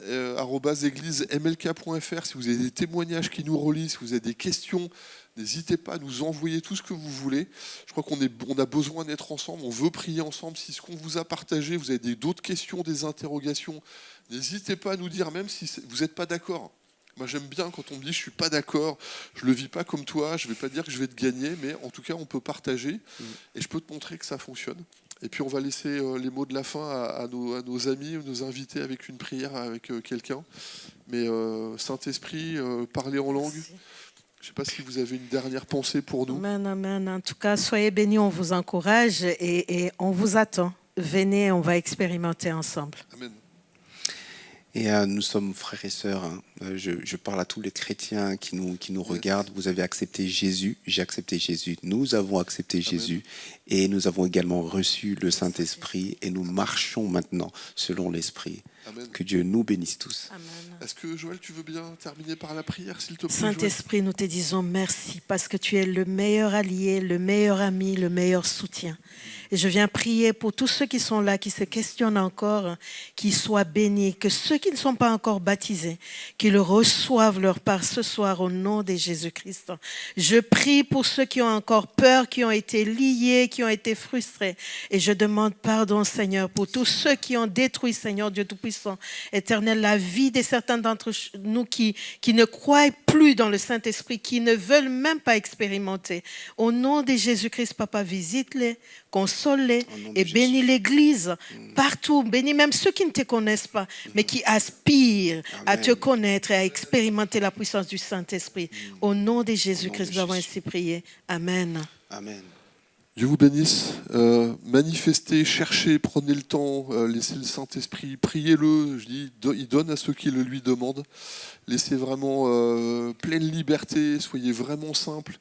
Speaker 1: @églisemlk.fr. Si vous avez des témoignages qui nous relient, si vous avez des questions, n'hésitez pas à nous envoyer tout ce que vous voulez. Je crois qu'on a besoin d'être ensemble, on veut prier ensemble. Si ce qu'on vous a partagé, vous avez d'autres questions, des interrogations, n'hésitez pas à nous dire, même si vous n'êtes pas d'accord. Moi, j'aime bien quand on me dit « je ne suis pas d'accord, je ne le vis pas comme toi, je ne vais pas dire que je vais te gagner, mais en tout cas, on peut partager et je peux te montrer que ça fonctionne. » Et puis, on va laisser les mots de la fin à nos amis, nos invités avec une prière, avec quelqu'un. Mais Saint-Esprit, parler en langue. Merci. Je ne sais pas si vous avez une dernière pensée pour nous.
Speaker 3: Amen, amen. En tout cas, soyez bénis, on vous encourage et on vous attend. Venez, on va expérimenter ensemble.
Speaker 1: Amen.
Speaker 2: Et nous sommes frères et sœurs. Hein. Je parle à tous les chrétiens qui nous regardent. Vous avez accepté Jésus, j'ai accepté Jésus. Nous avons accepté Amen. Jésus et nous avons également reçu le Saint-Esprit et nous marchons maintenant selon l'Esprit. Amen. Que Dieu nous bénisse tous.
Speaker 3: Amen.
Speaker 1: Est-ce que Joël, tu veux bien terminer par la prière, s'il te plaît?
Speaker 3: Saint-Esprit, nous te disons merci parce que tu es le meilleur allié, le meilleur ami, le meilleur soutien. Et je viens prier pour tous ceux qui sont là, qui se questionnent encore, qu'ils soient bénis, que ceux qui ne sont pas encore baptisés, qu'ils reçoivent leur part ce soir au nom de Jésus-Christ. Je prie pour ceux qui ont encore peur, qui ont été liés, qui ont été frustrés. Et je demande pardon, Seigneur, pour tous ceux qui ont détruit, Seigneur Dieu Tout-Puissant, Éternel, la vie de certains d'entre nous qui ne croient plus dans le Saint-Esprit, qui ne veulent même pas expérimenter. Au nom de Jésus-Christ, Papa, visite-les, console-les et bénis l'Église partout. Bénis même ceux qui ne te connaissent pas, mais qui aspirent à te connaître et à expérimenter la puissance du Saint-Esprit. Au nom de Jésus-Christ, nous avons ainsi prié. Amen.
Speaker 2: Amen.
Speaker 1: Dieu vous bénisse. Manifestez, cherchez, prenez le temps, laissez le Saint-Esprit, priez-le. Je dis, il donne à ceux qui le lui demandent. Laissez vraiment pleine liberté, soyez vraiment simple.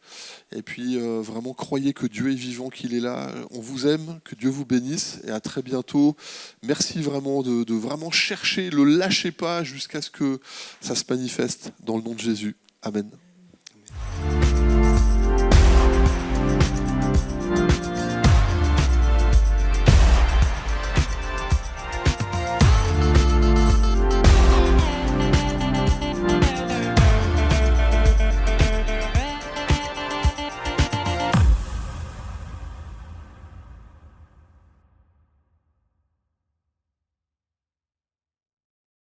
Speaker 1: Et puis vraiment croyez que Dieu est vivant, qu'il est là. On vous aime, que Dieu vous bénisse et à très bientôt. Merci vraiment de vraiment chercher, ne le lâchez pas jusqu'à ce que ça se manifeste dans le nom de Jésus. Amen.